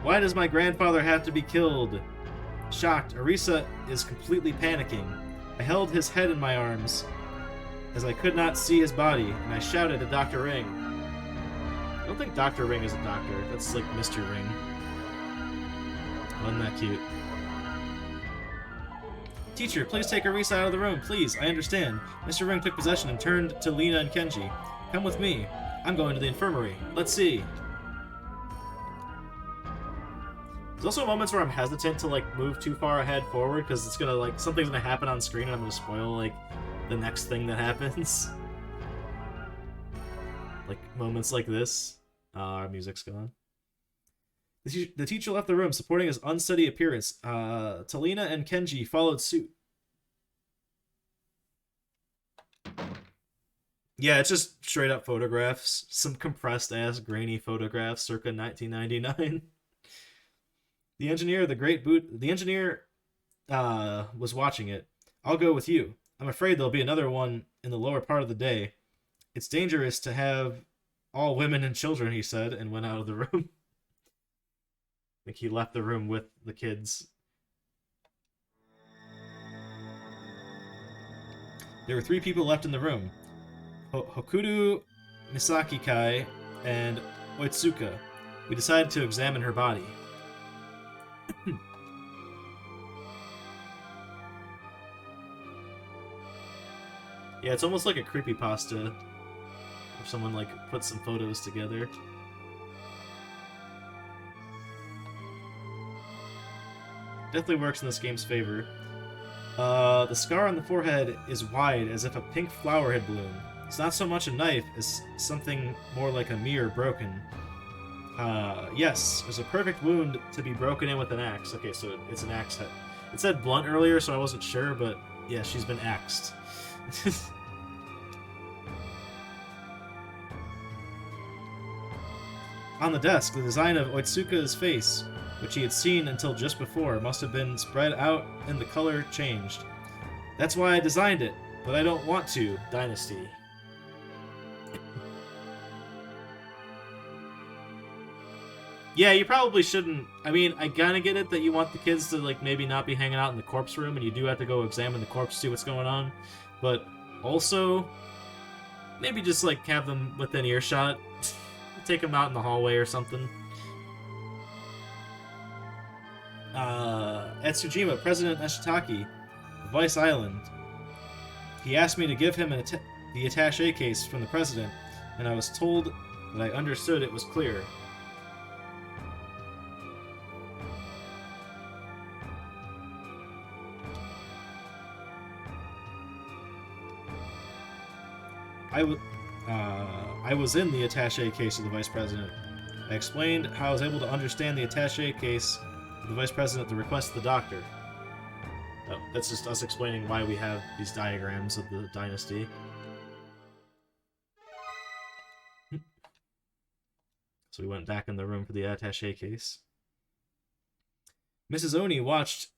Why does my grandfather have to be killed? Shocked, Arisa is completely panicking. I held his head in my arms, as I could not see his body, and I shouted at Dr. Ring. don't think Dr. Ring is a doctor. That's like Mr. Ring. Wasn't that cute? Teacher, please take Arisa out of the room, please. I understand. Mr. Ring took possession and turned to Lena and Kenji. Come with me. I'm going to the infirmary. Let's see. There's also moments where I'm hesitant to like move too far ahead forward because it's gonna like something's gonna happen on screen and I'm gonna spoil like the next thing that happens. Like moments like this. Our music's gone. The teacher left the room, supporting his unsteady appearance. Talina and Kenji followed suit. Yeah, it's just straight up photographs. Some compressed ass grainy photographs circa 1999. The engineer was watching it. I'll go with you. I'm afraid there'll be another one in the lower part of the day. It's dangerous to have all women and children, he said, and went out of the room. I think he left the room with the kids. There were 3 people left in the room. Hokuto, Misaki Kai, and Oitsuka. We decided to examine her body. Yeah, it's almost like a creepypasta. Where someone, like, puts some photos together. Definitely works in this game's favor. The scar on the forehead is wide, as if a pink flower had bloomed. It's not so much a knife as something more like a mirror broken. Yes, it's a perfect wound to be broken in with an axe. Okay, so it's an axe head. It said blunt earlier, so I wasn't sure, but yeah, she's been axed. On the desk, the design of Oitsuka's face, which he had seen until just before, must have been spread out and the color changed. That's why I designed it, but I don't want to, Dynasty. Yeah, you probably shouldn't. I mean, I kinda get it that you want the kids to, like, maybe not be hanging out in the corpse room, and you do have to go examine the corpse to see what's going on. But also, maybe just, like, have them within earshot. Take them out in the hallway or something. At Tsujima, President Ashitaki, Vice Island. He asked me to give him the attaché case from the president, and I was told that I understood it was clear. I was in the attaché case of the vice president. I explained how I was able to understand the attaché case of the vice president at the request of the doctor. Oh, that's just us explaining why we have these diagrams of the dynasty. So we went back in the room for the attaché case. Mrs. Oni watched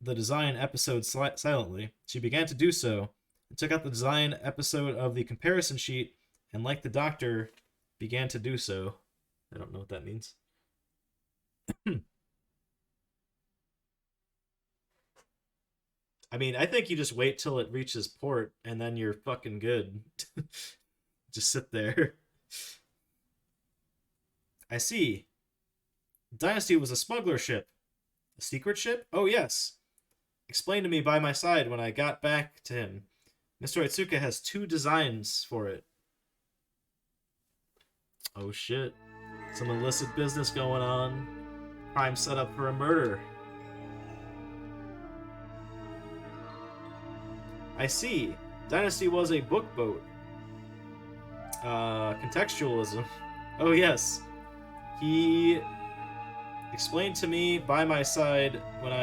the design episode silently. She began to do so, and took out the design episode of the comparison sheet, and like the doctor, began to do so. I don't know what that means. I mean, I think you just wait till it reaches port, and then you're fucking good. Just sit there. I see. Dynasty was a smuggler ship. A secret ship? Oh, yes. Explained to me by my side when I got back to him. Mr. Oitsuka has 2 designs for it. Oh, shit. Some illicit business going on. Prime setup for a murder. I see. Dynasty was a book boat. Contextualism. Oh, yes. He explained to me by my side when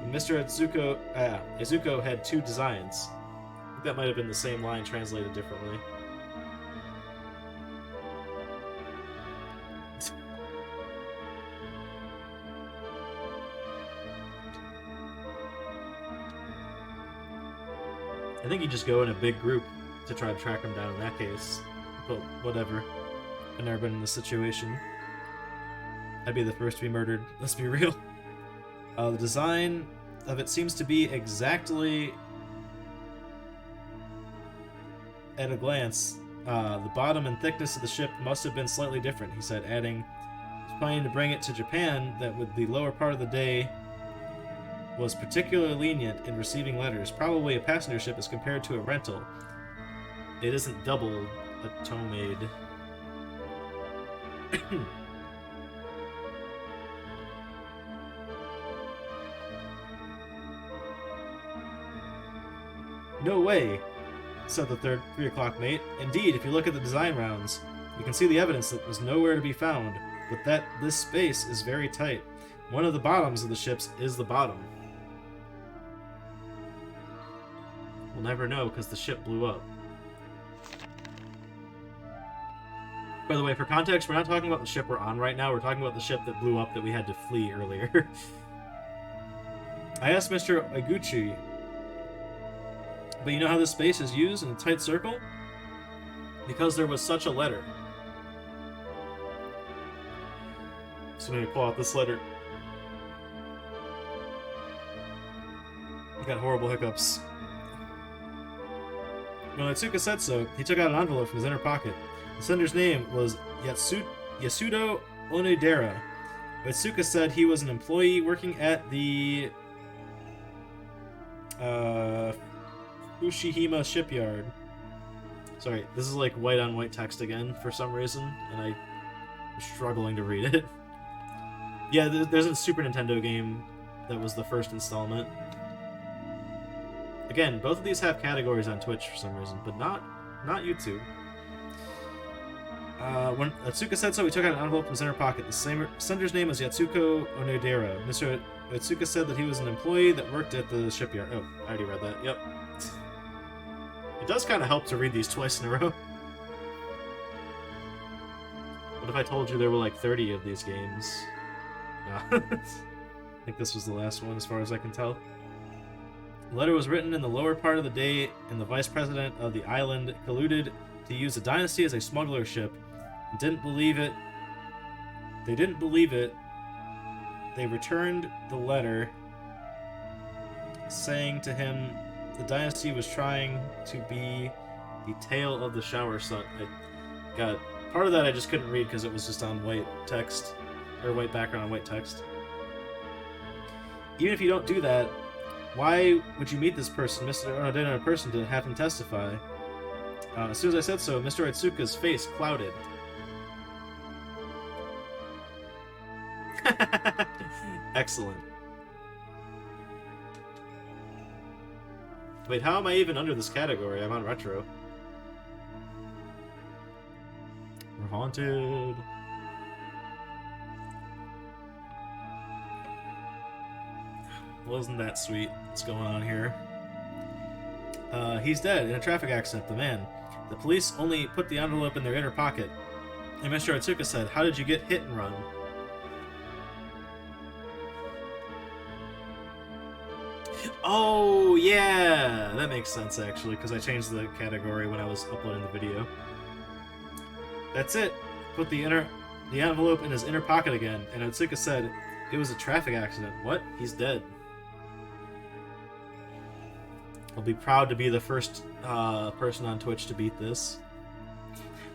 Mr. Izuko had 2 designs. I think that might have been the same line translated differently. I think you just go in a big group to try to track him down in that case. But whatever. I've never been in this situation. I'd be the first to be murdered. Let's be real. The design of it seems to be exactly at a glance The bottom and thickness of the ship must have been slightly different, he said, adding, he's planning to bring it to Japan that with the lower part of the day was particularly lenient in receiving letters, probably a passenger ship as compared to a rental. It isn't double a tow-made. No way, said the 3 o'clock mate. Indeed, if you look at the design rounds, you can see the evidence that was nowhere to be found, but that this space is very tight. One of the bottoms of the ships is the bottom. We'll never know because the ship blew up. By the way, for context, we're not talking about the ship we're on right now, we're talking about the ship that blew up that we had to flee earlier. I asked Mr. Yakochu, but you know how this space is used in a tight circle? Because there was such a letter. So let me pull out this letter. I got horrible hiccups. When Atsuka said so, he took out an envelope from his inner pocket. The sender's name was Yasudo Onodera. Atsuka said he was an employee working at the Fukushima shipyard. Sorry, this is like white on white text again for some reason, and I'm struggling to read it. Yeah, there's a Super Nintendo game that was the first installment. Again, both of these have categories on Twitch for some reason, but not YouTube. When Atsuka said so, he took out an envelope from his inner pocket. The sender's name was Yatsuko Onodera. Mr. Atsuka said that he was an employee that worked at the shipyard. Oh, I already read that. Yep. It does kind of help to read these twice in a row. What if I told you there were like 30 of these games? No. I think this was the last one as far as I can tell. The letter was written in the lower part of the day, and the vice president of the island colluded to use the Dynasty as a smuggler ship and didn't believe it. They didn't believe it. They returned the letter saying to him the Dynasty was trying to be the tail of the shower sun. Part of that I just couldn't read because it was just on white text, or white background on white text. Even if you don't do that, why would you meet this person, Mr. Onodera, in person to have him testify? As soon as I said so, Mr. Atsuka's face clouded. Excellent. Wait, how am I even under this category? I'm on retro. We're haunted. Wasn't that sweet? What's going on here? He's dead in a traffic accident, the man. The police only put the envelope in their inner pocket. And Mr. Atsuka said, "How did you get hit and run?" Oh, yeah! That makes sense, actually, because I changed the category when I was uploading the video. That's it. Put the envelope in his inner pocket again, and Atsuka said, "It was a traffic accident." What? He's dead. I'll be proud to be the first person on Twitch to beat this.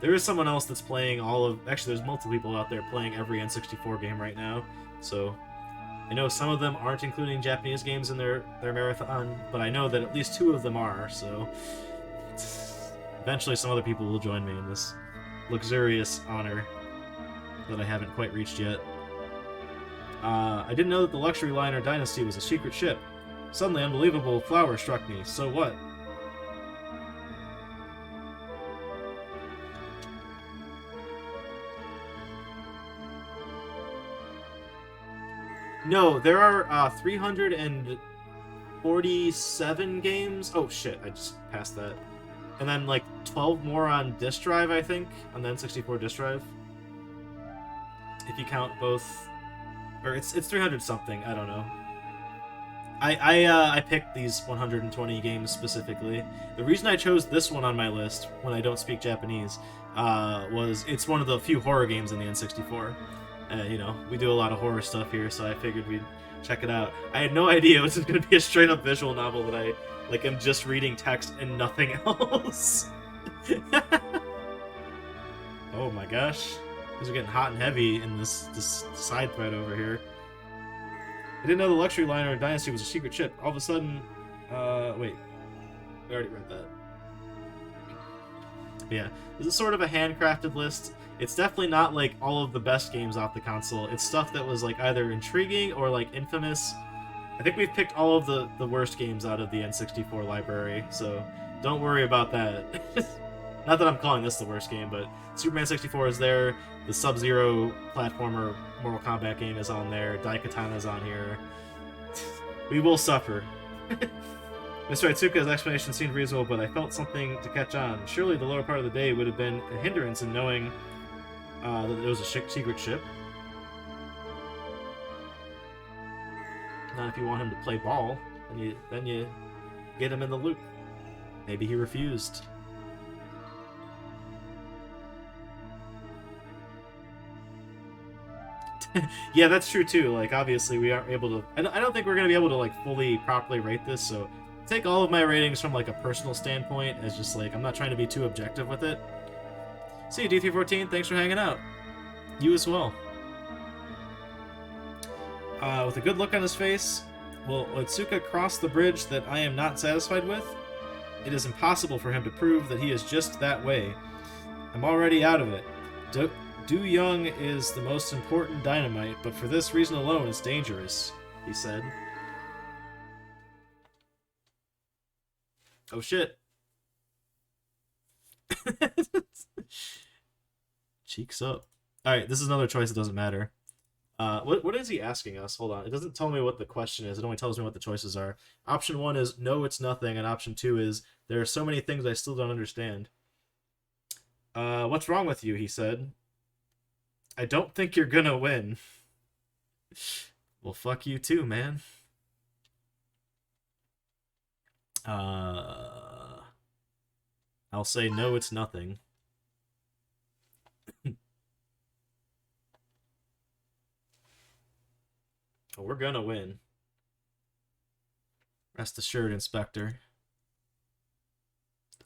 There is someone else that's playing actually, there's multiple people out there playing every N64 game right now, so I know some of them aren't including Japanese games in their marathon, but I know that at least 2 of them are, so eventually some other people will join me in this luxurious honor that I haven't quite reached yet. I didn't know that the luxury liner Dynasty was a secret ship. Suddenly, unbelievable flower struck me. So what? No, there are 347 games. Oh shit, I just passed that. And then like 12 more on disk drive, I think, on the N64 disk drive. If you count both, or it's 300 something. I don't know. I picked these 120 games specifically. The reason I chose this one on my list when I don't speak Japanese was it's one of the few horror games in the N64. You know, we do a lot of horror stuff here, so I figured we'd check it out. I had no idea it was going to be a straight-up visual novel that I am just reading text and nothing else. Oh my gosh. These are getting hot and heavy in this side thread over here. I didn't know the luxury liner in Dynasty was a secret ship. All of a sudden, wait. We already read that. But yeah, this is sort of a handcrafted list. It's definitely not like all of the best games off the console. It's stuff that was like either intriguing or like infamous. I think we've picked all of the worst games out of the N64 library, so don't worry about that. Not that I'm calling this the worst game, but Superman 64 is there. The Sub-Zero platformer Mortal Kombat game is on there. Daikatana's on here. We will suffer. Mr. Itsuka's explanation seemed reasonable, but I felt something to catch on. Surely the lower part of the day would have been a hindrance in knowing that it was a secret ship. Not if you want him to play ball, then you get him in the loop. Maybe he refused. Yeah, that's true too. Like, obviously, we aren't able to. I don't think we're gonna be able to like fully properly rate this. So, take all of my ratings from like a personal standpoint as just like I'm not trying to be too objective with it. See you, D314. Thanks for hanging out. You as well. With a good look on his face, will Otsuka cross the bridge that I am not satisfied with? It is impossible for him to prove that he is just that way. I'm already out of it. Du Young is the most important dynamite, but for this reason alone it's dangerous, he said. Oh shit. Cheeks up. Alright, this is another choice that doesn't matter. What is he asking us? Hold on. It doesn't tell me what the question is. It only tells me what the choices are. Option 1 is, no, it's nothing. And option 2 is, there are so many things I still don't understand. What's wrong with you? He said. I don't think you're gonna win. Well, fuck you too, man. I'll say no, it's nothing. Oh, we're gonna win. Rest assured, Inspector.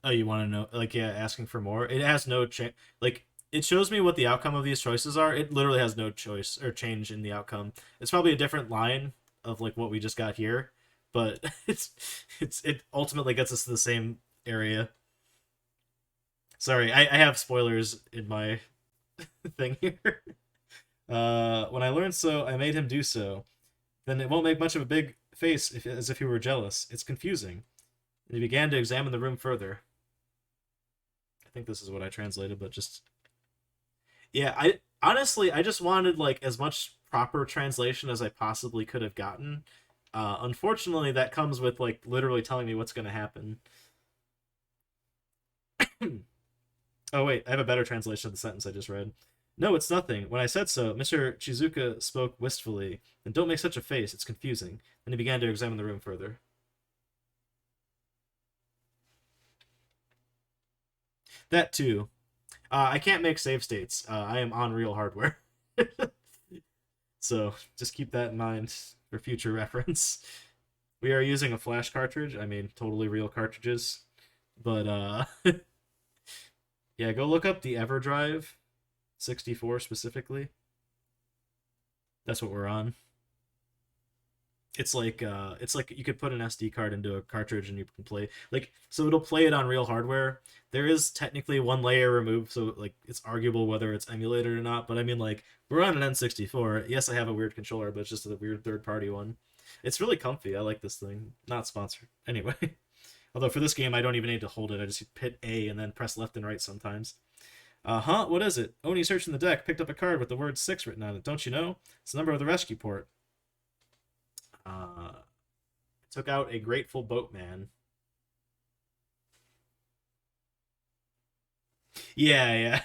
Oh, you want to know? Like, yeah, asking for more? It has no change. Like, it shows me what the outcome of these choices are. It literally has no choice or change in the outcome. It's probably a different line of like what we just got here, but it ultimately gets us to the same area. Sorry, I have spoilers in my thing here. When I learned so, I made him do so. Then it won't make much of a big face as if he were jealous. It's confusing. And he began to examine the room further. I think this is what I translated, but just... Yeah, I just wanted like as much proper translation as I possibly could have gotten. Unfortunately, that comes with like literally telling me what's going to happen. Oh wait, I have a better translation of the sentence I just read. No, it's nothing. When I said so, Mr. Chizuka spoke wistfully. And don't make such a face, it's confusing. Then he began to examine the room further. That too. I can't make save states. I am on real hardware. So just keep that in mind for future reference. We are using a flash cartridge. I mean, totally real cartridges. But, yeah, go look up the EverDrive 64 specifically. That's what we're on. It's like you could put an SD card into a cartridge and you can play like so it'll play it on real hardware. There is technically one layer removed, so like it's arguable whether it's emulated or not. But I mean, like we're on an N64. Yes, I have a weird controller, but it's just a weird third-party one. It's really comfy. I like this thing. Not sponsored anyway. Although for this game, I don't even need to hold it. I just hit A and then press left and right sometimes. Huh? What is it? Oni searched in the deck, picked up a card with the word 6 written on it. Don't you know? It's the number of the rescue port. Took out a grateful boatman. Yeah.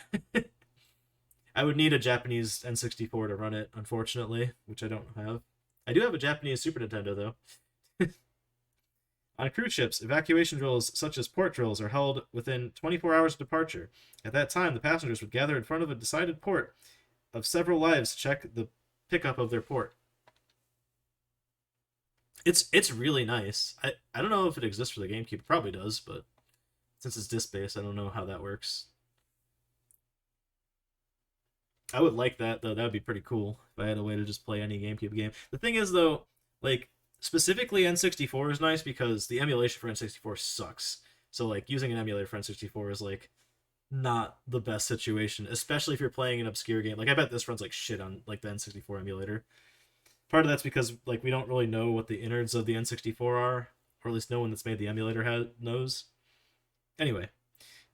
I would need a Japanese N64 to run it, unfortunately, which I don't have. I do have a Japanese Super Nintendo, though. On cruise ships, evacuation drills such as port drills are held within 24 hours of departure. At that time, the passengers would gather in front of a decided port of several lives to check the pickup of their port. It's really nice. I don't know if it exists for the GameCube. It probably does, but since it's disc-based, I don't know how that works. I would like that though. That would be pretty cool if I had a way to just play any GameCube game. The thing is though, like specifically N64 is nice because the emulation for N64 sucks. So like using an emulator for N64 is like not the best situation, especially if you're playing an obscure game. Like I bet this runs like shit on like the N64 emulator. Part of that's because like we don't really know what the innards of the N64 are, or at least no one that's made the emulator knows. Anyway,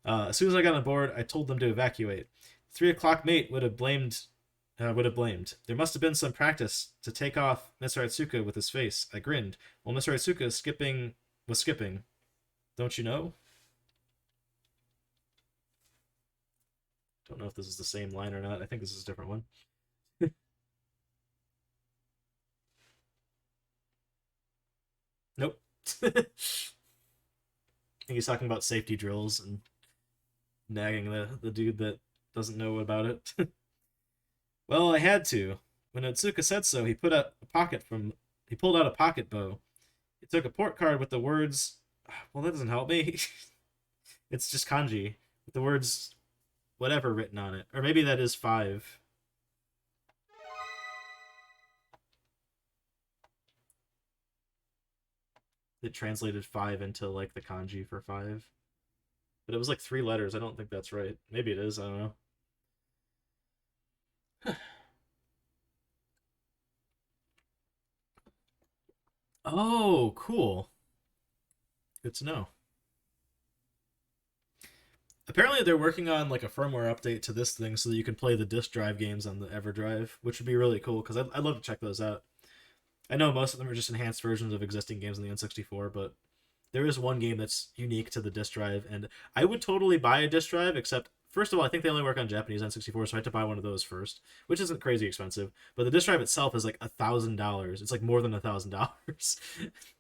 as soon as I got on board, I told them to evacuate. 3 o'clock mate would have blamed. There must have been some practice to take off Mr. Atsuka with his face. I grinned. While Mr. Atsuka was skipping. Don't you know? Don't know if this is the same line or not. I think this is a different one. Nope. I think he's talking about safety drills and nagging the dude that doesn't know about it. Well, I had to. When Otsuka said so, he pulled out a pocket bow. He took a port card with the words, well, that doesn't help me. It's just kanji with the words whatever written on it. Or maybe that is 5. It translated 5 into like the kanji for 5. But it was like 3 letters. I don't think that's right. Maybe it is. I don't know. Oh, cool. Good to know. Apparently, they're working on like a firmware update to this thing so that you can play the disk drive games on the EverDrive, which would be really cool because I'd love to check those out. I know most of them are just enhanced versions of existing games on the N64, but there is one game that's unique to the disk drive, and I would totally buy a disk drive, except first of all, I think they only work on Japanese N64, so I had to buy one of those first, which isn't crazy expensive. But the disk drive itself is like $1,000. It's like more than $1,000.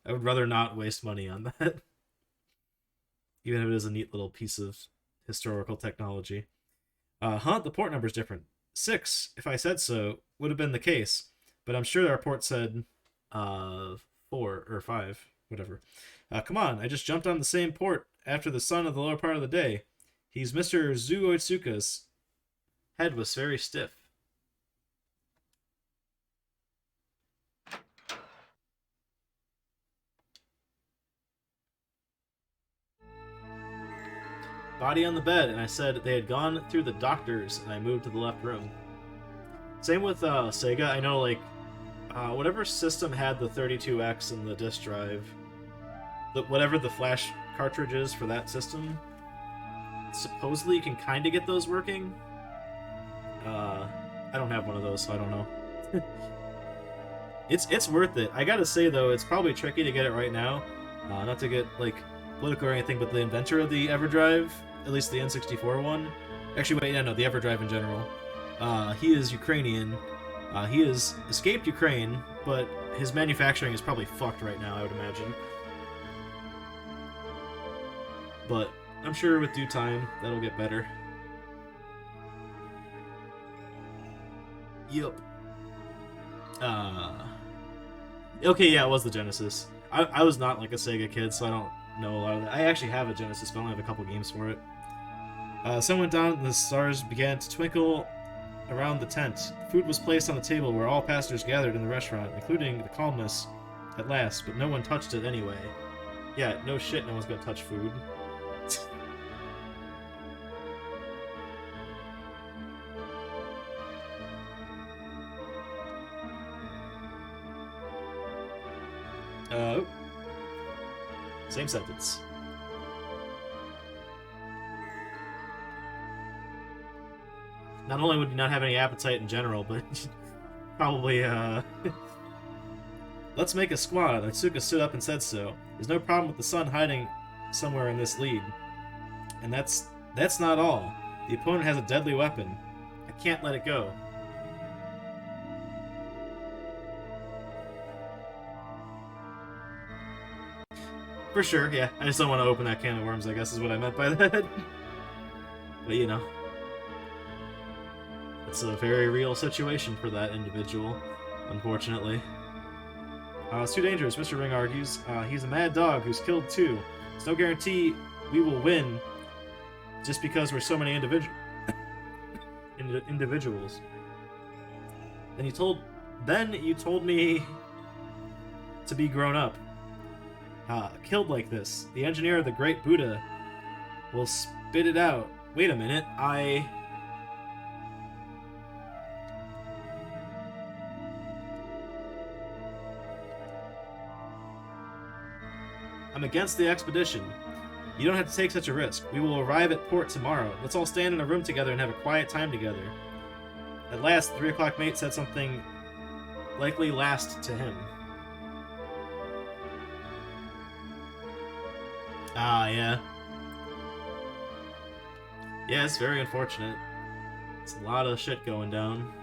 I would rather not waste money on that, even if it is a neat little piece of historical technology. The port number's different. 6, if I said so, would have been the case, but I'm sure our port said 4 or 5, whatever. Come on, I just jumped on the same port after the sun of the lower part of the day. He's Mr. Zu Oitsuka's head was very stiff. Body on the bed, and I said they had gone through the doctors, and I moved to the left room. Same with Sega. I know, like, whatever system had the 32X and the disk drive, whatever the flash cartridge is for that system, supposedly you can kind of get those working. I don't have one of those, so I don't know. It's worth it. I gotta say though, it's probably tricky to get it right now. Not to get like political or anything, but the inventor of the EverDrive, at least the N64 one. Actually, wait, yeah, no, the EverDrive in general. He is Ukrainian. He has escaped Ukraine, but his manufacturing is probably fucked right now, I would imagine. But I'm sure with due time, that'll get better. Yup. Okay, yeah, it was the Genesis. I was not like a Sega kid, so I don't know a lot of that. I actually have a Genesis, but I only have a couple games for it. Sun went down and the stars began to twinkle around the tent. Food was placed on the table where all passengers gathered in the restaurant, including the columnists at last, but no one touched it anyway. Yeah, no shit, no one's gonna touch food. Same sentence. Not only would you not have any appetite in general, but probably, Let's make a squad. Atsuka stood up and said so. There's no problem with the sun hiding somewhere in this lead. And that's not all. The opponent has a deadly weapon. I can't let it go. For sure, yeah. I just don't want to open that can of worms, I guess is what I meant by that. But, you know. It's a very real situation for that individual, unfortunately. It's too dangerous, Mr. Ring argues. He's a mad dog who's killed two. There's no guarantee we will win just because we're so many individuals. Then you told me to be grown up. Killed like this. The engineer of the great Buddha will spit it out. Wait a minute, I'm against the expedition. You don't have to take such a risk. We will arrive at port tomorrow. Let's all stand in a room together and have a quiet time together. At last, the 3 o'clock mate said something likely last to him. Yeah. Yeah, it's very unfortunate. It's a lot of shit going down.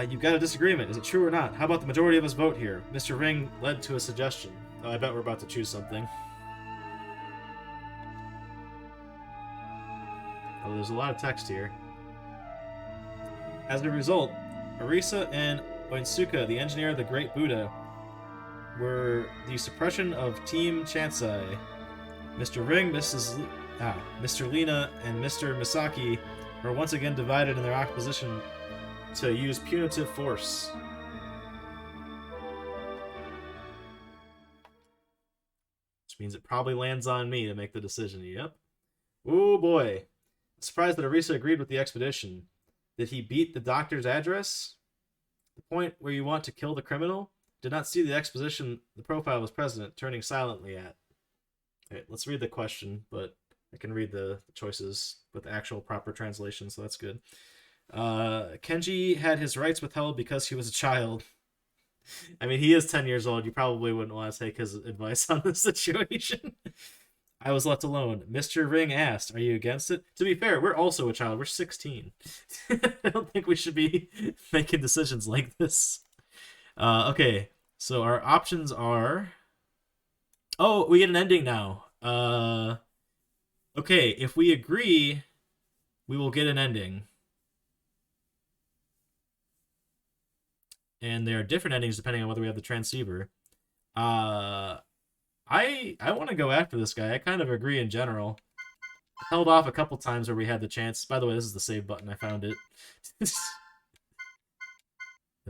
You've got a disagreement. Is it true or not? How about the majority of us vote here? Mr. Ring led to a suggestion. Oh, I bet we're about to choose something. Oh, there's a lot of text here. As a result, Arisa and Oinsuka, the engineer of the Great Buddha, were the suppression of Team Chansai. Mr. Ring, Mr. Lina, and Mr. Misaki were once again divided in their opposition to use punitive force. Which means it probably lands on me to make the decision. Yep. Oh boy. Surprised that Arisa agreed with the expedition. Did he beat the doctor's address? The point where you want to kill the criminal? Did not see the exposition the profile was president turning silently at. Okay, let's read the question, but I can read the choices with actual proper translation, so that's good. Kenji had his rights withheld because he was a child. I mean, he is 10 years old. You probably wouldn't want to take his advice on this situation. I was left alone. Mr. Ring asked, are you against it? To be fair, we're also a child. We're 16. I don't think we should be making decisions like this. Okay, so our options are... Oh, we get an ending now. Okay, if we agree, we will get an ending. And there are different endings depending on whether we have the transceiver. I want to go after this guy. I kind of agree in general. I held off a couple times where we had the chance. By the way, this is the save button. I found it.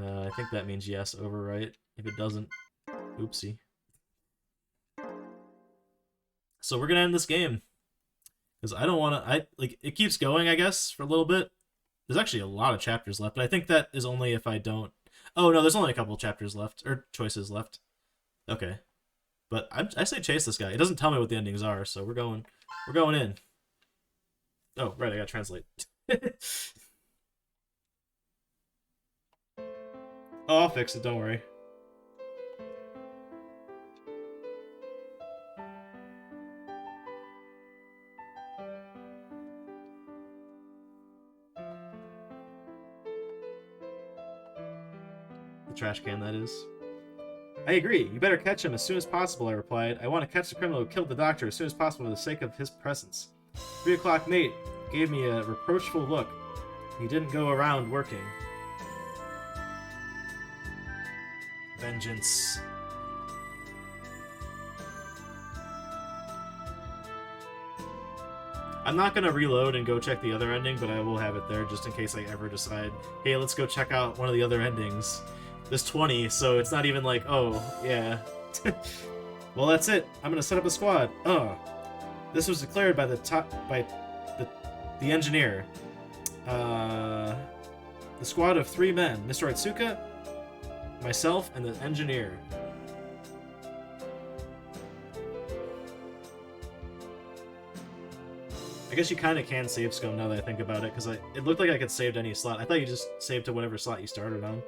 I think that means yes, overwrite. If it doesn't, oopsie. So we're gonna end this game because I don't want to. It keeps going, I guess, for a little bit. There's actually a lot of chapters left, but I think that is only if I don't. Oh no, there's only a couple chapters left or choices left. Okay, but I say chase this guy. It doesn't tell me what the endings are, so we're going in. Oh right, I gotta translate. Oh, I'll fix it. Don't worry. Trash can, that is. I agree. You better catch him as soon as possible, I replied. I want to catch the criminal who killed the doctor as soon as possible for the sake of his presence. 3 o'clock mate gave me a reproachful look. He didn't go around working. Vengeance. I'm not going to reload and go check the other ending, but I will have it there just in case I ever decide, hey, let's go check out one of the other endings. There's 20, so it's not even like, oh, yeah. Well, that's it. I'm gonna set up a squad. This was declared by the engineer. The squad of 3 men: Mr. Itsuka, myself, and the engineer. I guess you kind of can save scum now that I think about it, because it looked like I could save to any slot. I thought you just saved to whatever slot you started on.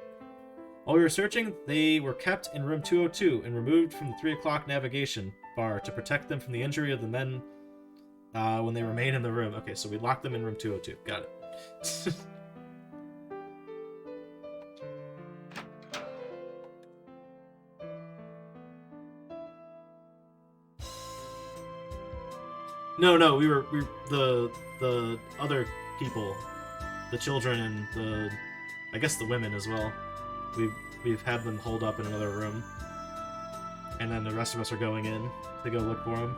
While we were searching, they were kept in room 202 and removed from the 3 o'clock navigation bar to protect them from the injury of the men when they remain in the room. Okay, so we locked them in room 202. Got it. No, we were the other people, the children and I guess the women as well. We've had them holed up in another room, and then the rest of us are going in to go look for them.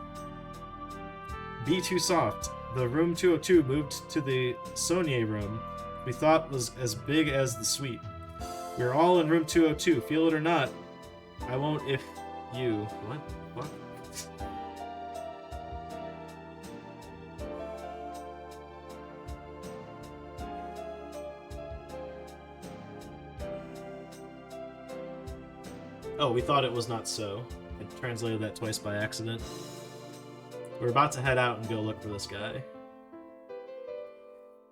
Be too soft. The room 202 moved to the Saunier room. We thought was as big as the suite. We're all in room 202. Feel it or not, I won't if you. What? What? Oh, we thought it was not so. I translated that twice by accident. We're about to head out and go look for this guy.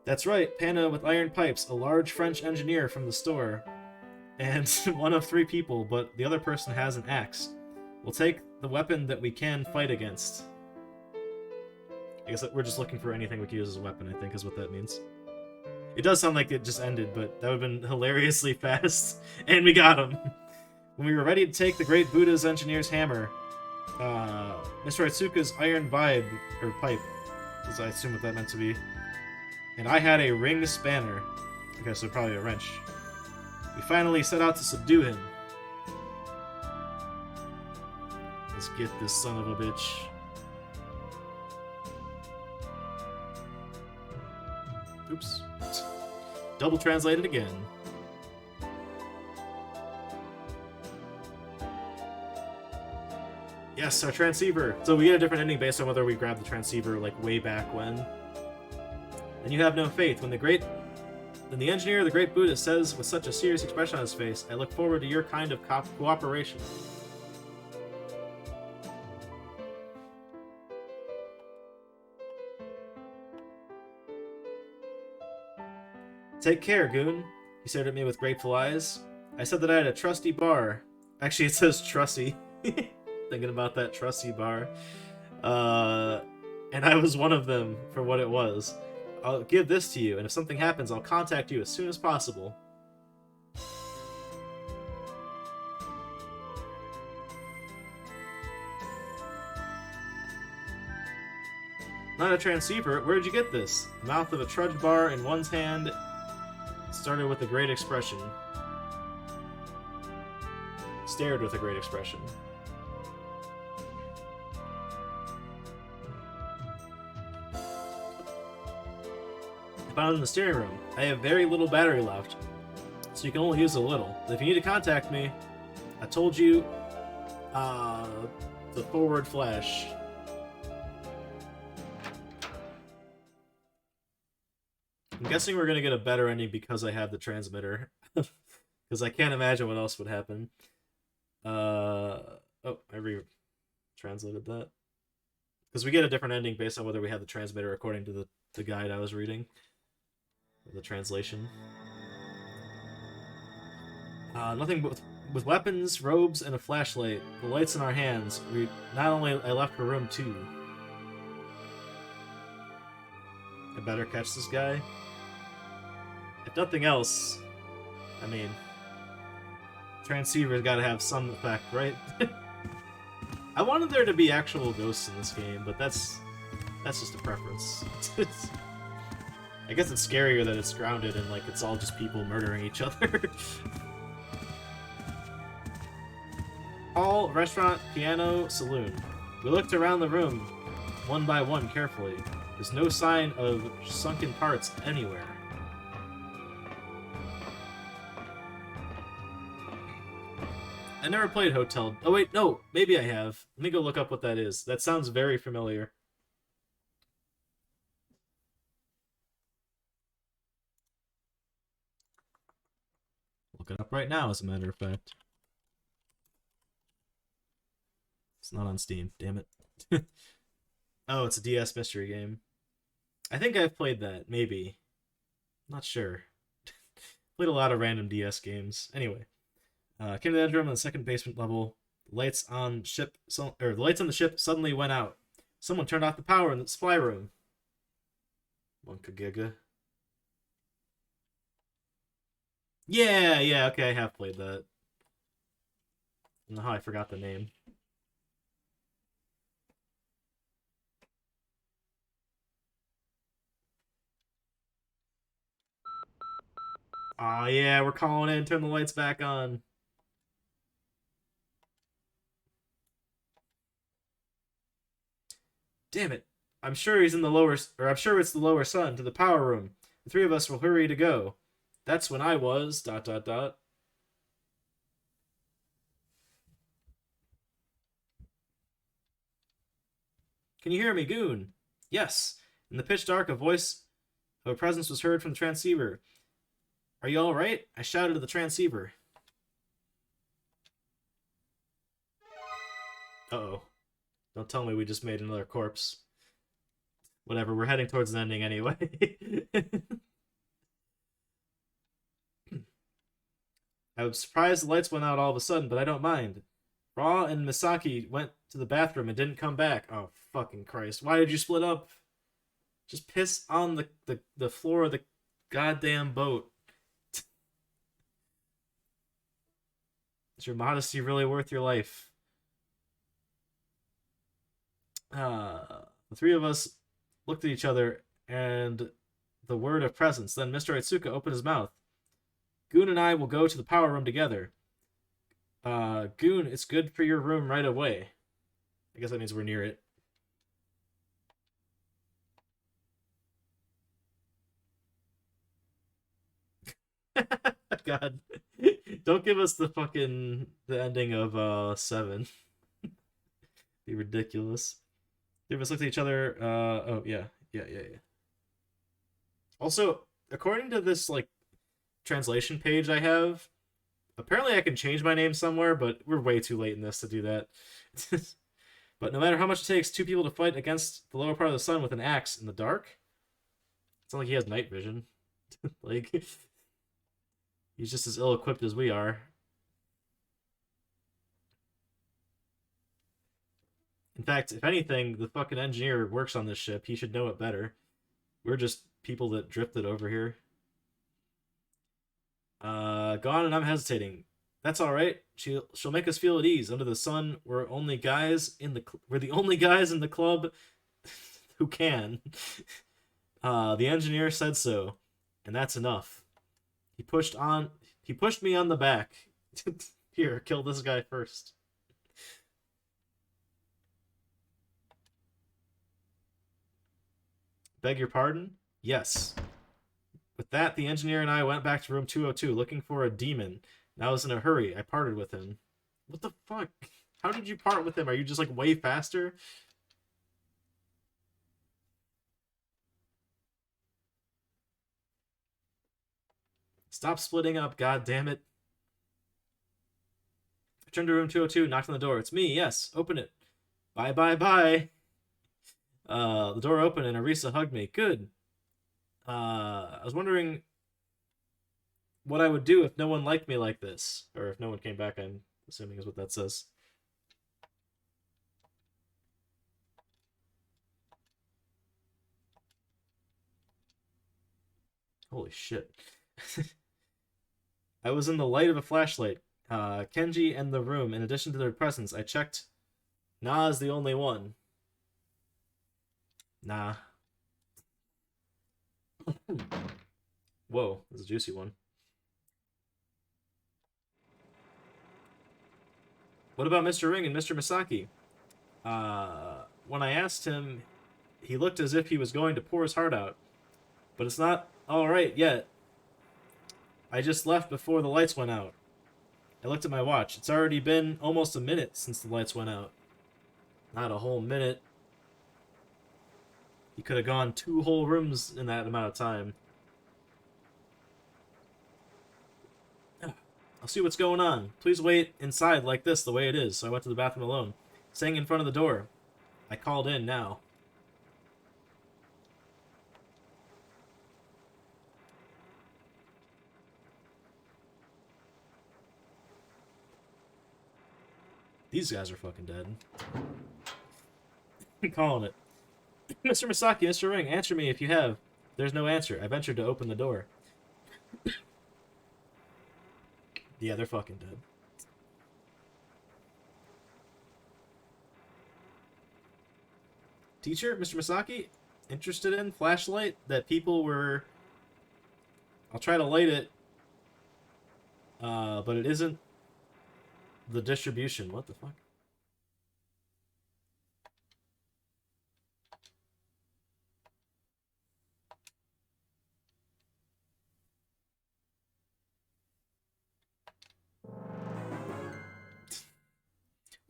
That's right, Panna with iron pipes, a large French engineer from the store. And one of 3 people, but the other person has an axe. We'll take the weapon that we can fight against. I guess we're just looking for anything we can use as a weapon, I think is what that means. It does sound like it just ended, but that would have been hilariously fast. And we got him! When we were ready to take the great Buddha's engineer's hammer, Mr. Itsuka's iron vibe, or pipe, as I assume what that meant to be, and I had a ring spanner. Okay, so probably a wrench. We finally set out to subdue him. Let's get this son of a bitch. Oops. Double translated again. Yes, our transceiver. So we get a different ending based on whether we grab the transceiver like way back when. And you have no faith. When the engineer of the Great Buddha says with such a serious expression on his face, I look forward to your kind of cooperation. Take care, Goon. He stared at me with grateful eyes. I said that I had a trusty bar. Actually, it says trussy. Thinking about that trussy bar. And I was one of them for what it was. I'll give this to you, and if something happens, I'll contact you as soon as possible. Not a transceiver. Where did you get this? The mouth of a trudge bar in one's hand started with a great expression. Stared with a great expression. Found in the steering room. I have very little battery left, so you can only use a little. If you need to contact me, I told you, the forward flash. I'm guessing we're gonna get a better ending because I have the transmitter, because I can't imagine what else would happen. Oh, I re-translated that. Because we get a different ending based on whether we have the transmitter according to the guide I was reading. The translation. Nothing but with weapons, robes, and a flashlight. The lights in our hands. I left for room 2. I better catch this guy. If nothing else, I mean, transceiver's gotta have some effect, right? I wanted there to be actual ghosts in this game, but that's just a preference. I guess it's scarier that it's grounded and like it's all just people murdering each other. Hall, restaurant, piano, saloon. We looked around the room, one by one, carefully. There's no sign of sunken parts anywhere. I never played Hotel... Oh wait, no, maybe I have. Let me go look up what that is. That sounds very familiar. Look it up right now, as a matter of fact. It's not on Steam, damn it. Oh, it's a DS mystery game. I think I've played that, maybe. Not sure. Played a lot of random DS games. Anyway, came to the engine room on the second basement level. The lights on the ship suddenly went out. Someone turned off the power in the supply room. Monka Giga. Yeah, okay, I have played that. I don't know how I forgot the name. Aw, yeah, we're calling in. Turn the lights back on. Damn it. I'm sure he's in the lower, or I'm sure it's the lower sun, to the power room. The three of us will hurry to go. That's when I was, dot, dot, dot. Can you hear me, Goon? Yes. In the pitch dark, a voice of a presence was heard from the transceiver. Are you all right? I shouted at the transceiver. Uh-oh. Don't tell me we just made another corpse. Whatever, we're heading towards an ending anyway. I was surprised the lights went out all of a sudden, but I don't mind. Raw and Misaki went to the bathroom and didn't come back. Oh, fucking Christ. Why did you split up? Just piss on the floor of the goddamn boat. Is your modesty really worth your life? The three of us looked at each other and the word of presence. Then Mr. Itsuka opened his mouth. Goon and I will go to the power room together. Goon, it's good for your room right away. I guess that means we're near it. God. Don't give us the ending of 7. Be ridiculous. Three of us looked at each other. Oh yeah. Yeah. Also, according to this like translation page I have, apparently I can change my name somewhere, but we're way too late in this to do that. But no matter how much it takes, two people to fight against the lower part of the sun with an axe in the dark. It's not like he has night vision. Like he's just as ill equipped as we are. In fact, if anything, the fucking engineer works on this ship. He should know it better. We're just people that drifted over here. Gone and I'm hesitating. That's all right. She'll make us feel at ease. Under the sun, we're the only guys in the club who can. The engineer said so, and that's enough. He pushed me on the back. Here, kill this guy first. Beg your pardon? Yes. With that, the engineer and I went back to room 202 looking for a demon. And I was in a hurry. I parted with him. What the fuck? How did you part with him? Are you just like way faster? Stop splitting up, god damn it. I turned to room 202, knocked on the door. It's me, yes. Open it. Bye, bye, bye. The door opened and Arisa hugged me. Good. I was wondering what I would do if no one liked me like this. Or if no one came back, I'm assuming is what that says. Holy shit. I was in the light of a flashlight. Kenji and the room, in addition to their presence, I checked. Na's the only one. Nah. Whoa, this is a juicy one. What about Mr. Ring and Mr. Misaki? When I asked him, he looked as if he was going to pour his heart out. But it's not alright yet. I just left before the lights went out. I looked at my watch. It's already been almost a minute since the lights went out. Not a whole minute. He could have gone 2 whole rooms in that amount of time. I'll see what's going on. Please wait inside like this, the way it is. So I went to the bathroom alone. Staying in front of the door. I called in now. These guys are fucking dead. I'm calling it. Mr. Misaki, Mr. Ring, answer me if you have. There's no answer. I ventured to open the door. Yeah, they're fucking dead. Teacher, Mr. Misaki, interested in flashlight that people were... I'll try to light it. But it isn't the distribution. What the fuck?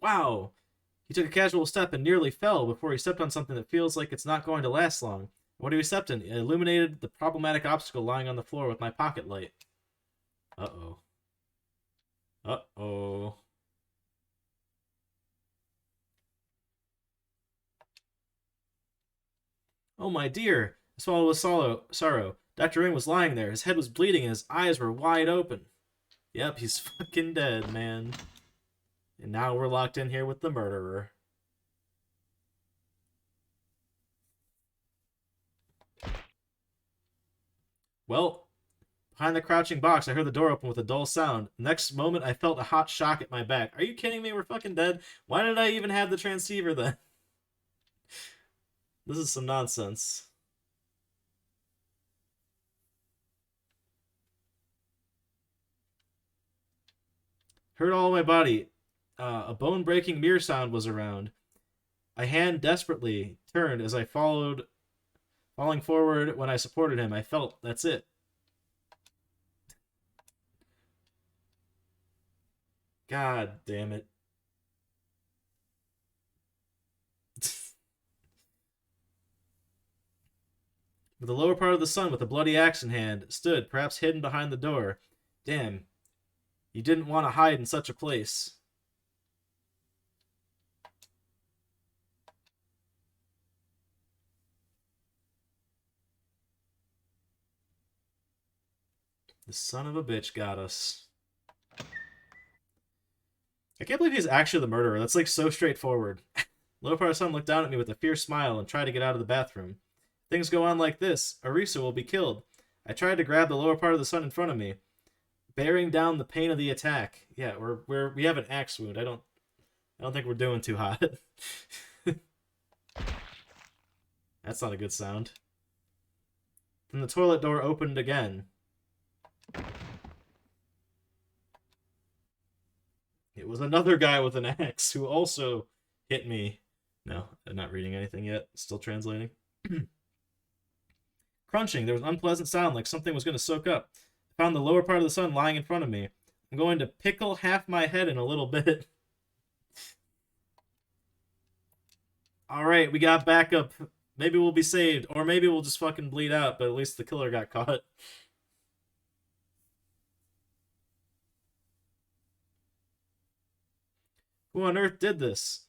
Wow! He took a casual step and nearly fell before he stepped on something that feels like it's not going to last long. What he stepped in, it illuminated the problematic obstacle lying on the floor with my pocket light. Uh-oh. Uh-oh. Oh, my dear. I swallowed with sorrow. Dr. Ring was lying there. His head was bleeding and his eyes were wide open. Yep, he's fucking dead, man. And now we're locked in here with the murderer. Well, behind the crouching box, I heard the door open with a dull sound. The next moment, I felt a hot shock at my back. Are you kidding me? We're fucking dead? Why did I even have the transceiver then? This is some nonsense. Hurt all my body. A bone-breaking mirror sound was around. A hand desperately turned as I falling forward when I supported him. I felt, that's it. God damn it. With the lower part of the sun with a bloody axe in hand, stood, perhaps hidden behind the door. Damn. You didn't want to hide in such a place. The son of a bitch got us. I can't believe he's actually the murderer. That's like so straightforward. Lower part of the sun looked down at me with a fierce smile and tried to get out of the bathroom. Things go on like this. Arisa will be killed. I tried to grab the lower part of the sun in front of me, bearing down the pain of the attack. Yeah, we have an axe wound. I don't think we're doing too hot. That's not a good sound. Then the toilet door opened again. It was another guy with an axe who also hit me. No, I'm not reading anything yet. Still translating. Crunching. There was an unpleasant sound like something was going to soak up. I found the lower part of the sun lying in front of me. I'm going to pickle half my head in a little bit. Alright, we got backup. Maybe we'll be saved. Or maybe we'll just fucking bleed out, but at least the killer got caught. Who on earth did this?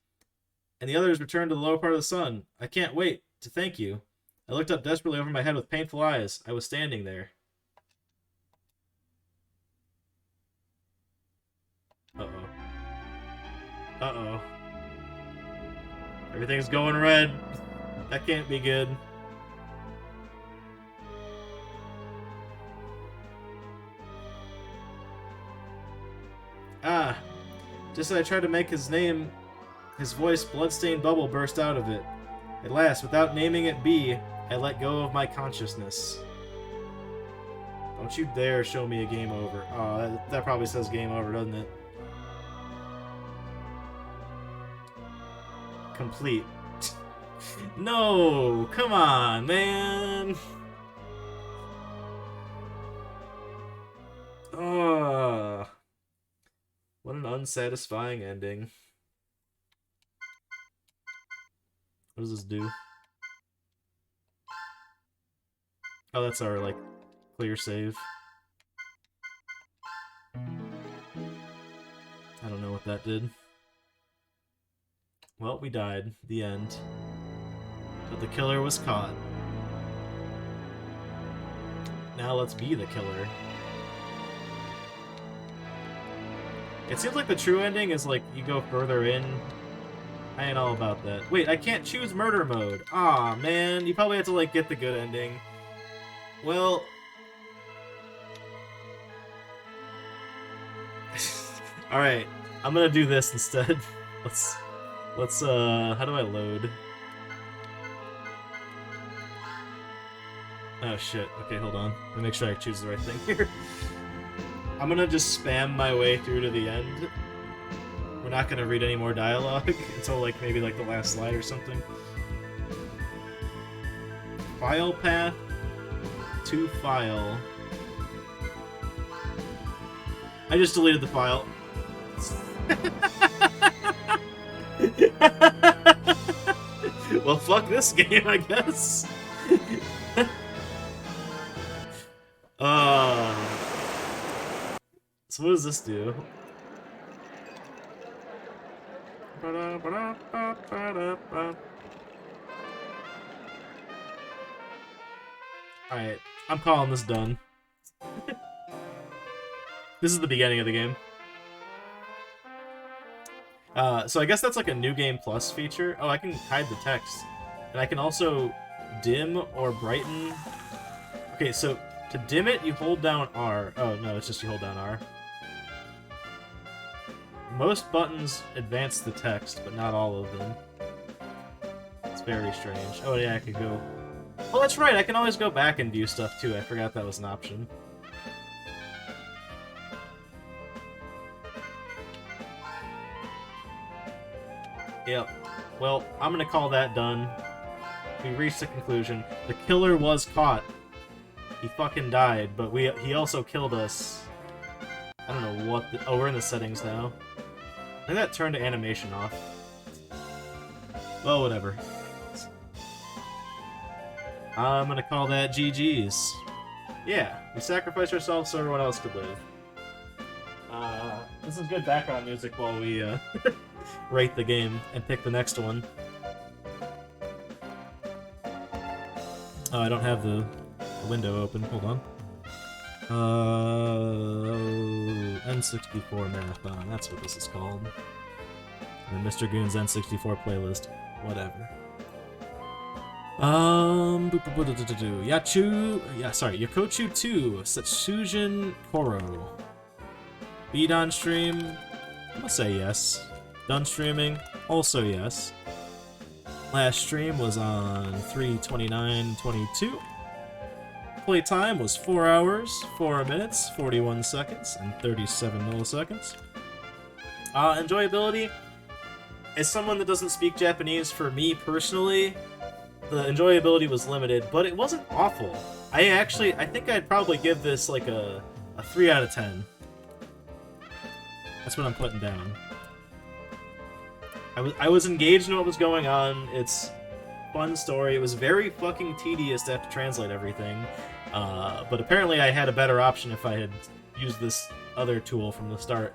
And the others returned to the lower part of the sun. I can't wait to thank you. I looked up desperately over my head with painful eyes. I was standing there. Uh-oh. Uh-oh. Everything's going red. That can't be good. Ah. Just as I tried to make his name, his voice, bloodstained bubble burst out of it. At last, without naming it B, I let go of my consciousness. Don't you dare show me a game over. Oh, that probably says game over, doesn't it? Complete. No! Come on, man! Ugh. What an unsatisfying ending. What does this do? Oh, that's our, like, clear save. I don't know what that did. Well, we died. The end. But the killer was caught. Now let's be the killer. It seems like the true ending is, like, you go further in. I ain't all about that. Wait, I can't choose murder mode. Aw, man. You probably have to, like, get the good ending. Well... Alright, I'm gonna do this instead. Let's, how do I load? Oh, shit. Okay, hold on. Let me make sure I choose the right thing here. I'm gonna just spam my way through to the end. We're not gonna read any more dialogue until, like, maybe, like, the last slide or something. File path to file. I just deleted the file. Well, fuck this game, I guess. So what does this do? Alright, I'm calling this done. This is the beginning of the game. So I guess that's like a New Game Plus feature. Oh, I can hide the text. And I can also dim or brighten. Okay, so to dim it, you hold down R. Oh, no, it's just you hold down R. Most buttons advance the text, but not all of them. It's very strange. Oh, yeah, I could go... Oh, that's right, I can always go back and view stuff, too. I forgot that was an option. Yep. Well, I'm gonna call that done. We reached the conclusion. The killer was caught. He fucking died, but he also killed us. I don't know what the... Oh, we're in the settings now. I think that turned animation off. Well, whatever. I'm gonna call that GG's. Yeah, we sacrificed ourselves so everyone else could live. This is good background music while we, rate the game and pick the next one. Oh, I don't have the window open. Hold on. N64 Marathon. That's what this is called. Or Mr. Goon's N64 playlist. Whatever. Yakochu 2, Satsujin Koro. Beat on stream? I'm gonna say yes. Done streaming? Also yes. Last stream was on 3/29/22. Playtime was 4 hours, 4 minutes, 41 seconds, and 37 milliseconds. Enjoyability? As someone that doesn't speak Japanese, for me personally, the enjoyability was limited, but it wasn't awful. I think I'd probably give this like a 3 out of 10. That's what I'm putting down. I was engaged in what was going on. It's a fun story. It was very fucking tedious to have to translate everything. But apparently I had a better option if I had used this other tool from the start.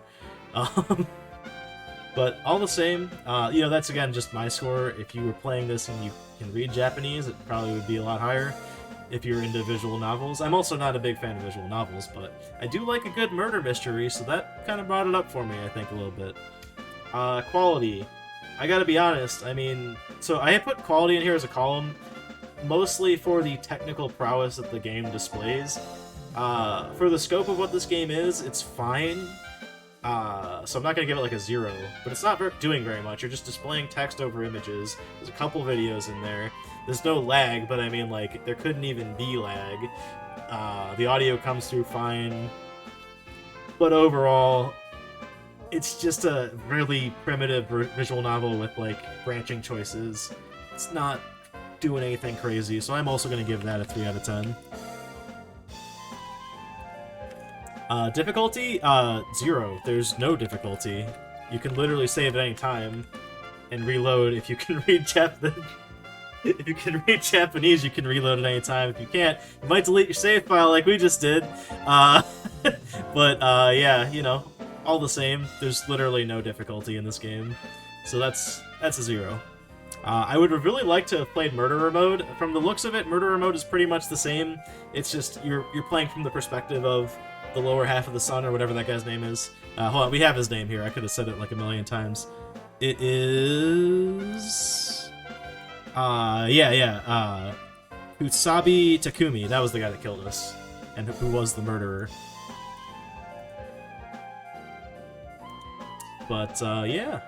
But all the same, you know, that's again just my score. If you were playing this and you can read Japanese, it probably would be a lot higher. If you're into visual novels. I'm also not a big fan of visual novels, but I do like a good murder mystery, so that kind of brought it up for me, I think, a little bit. Quality. I gotta be honest, I mean, so I put quality in here as a column, mostly for the technical prowess that the game displays. For the scope of what this game is, it's fine. So I'm not gonna give it like a 0, but it's not doing very much. You're just displaying text over images. There's a couple videos in there. There's no lag, but I mean, like, there couldn't even be lag. The audio comes through fine. But overall, it's just a really primitive visual novel with, like, branching choices. It's not doing anything crazy, so I'm also gonna give that a 3 out of 10. Difficulty? 0. There's no difficulty. You can literally save at any time and reload. If you can read if you can read Japanese, you can reload at any time. If you can't, you might delete your save file like we just did. But yeah, you know, all the same, there's literally no difficulty in this game. So that's a 0. I would have really liked to have played Murderer Mode. From the looks of it, Murderer Mode is pretty much the same. It's just you're playing from the perspective of the lower half of the sun, or whatever that guy's name is. Hold on, we have his name here. I could have said it like a million times. It is... Utsabi Takumi. That was the guy that killed us, and who was the murderer. But, yeah.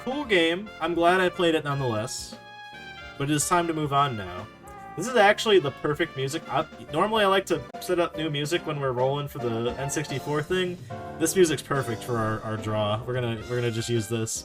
Cool game. I'm glad I played it nonetheless. But it is time to move on now. This is actually the perfect music. Normally I like to set up new music when we're rolling for the N64 thing. This music's perfect for our draw. We're gonna just use this.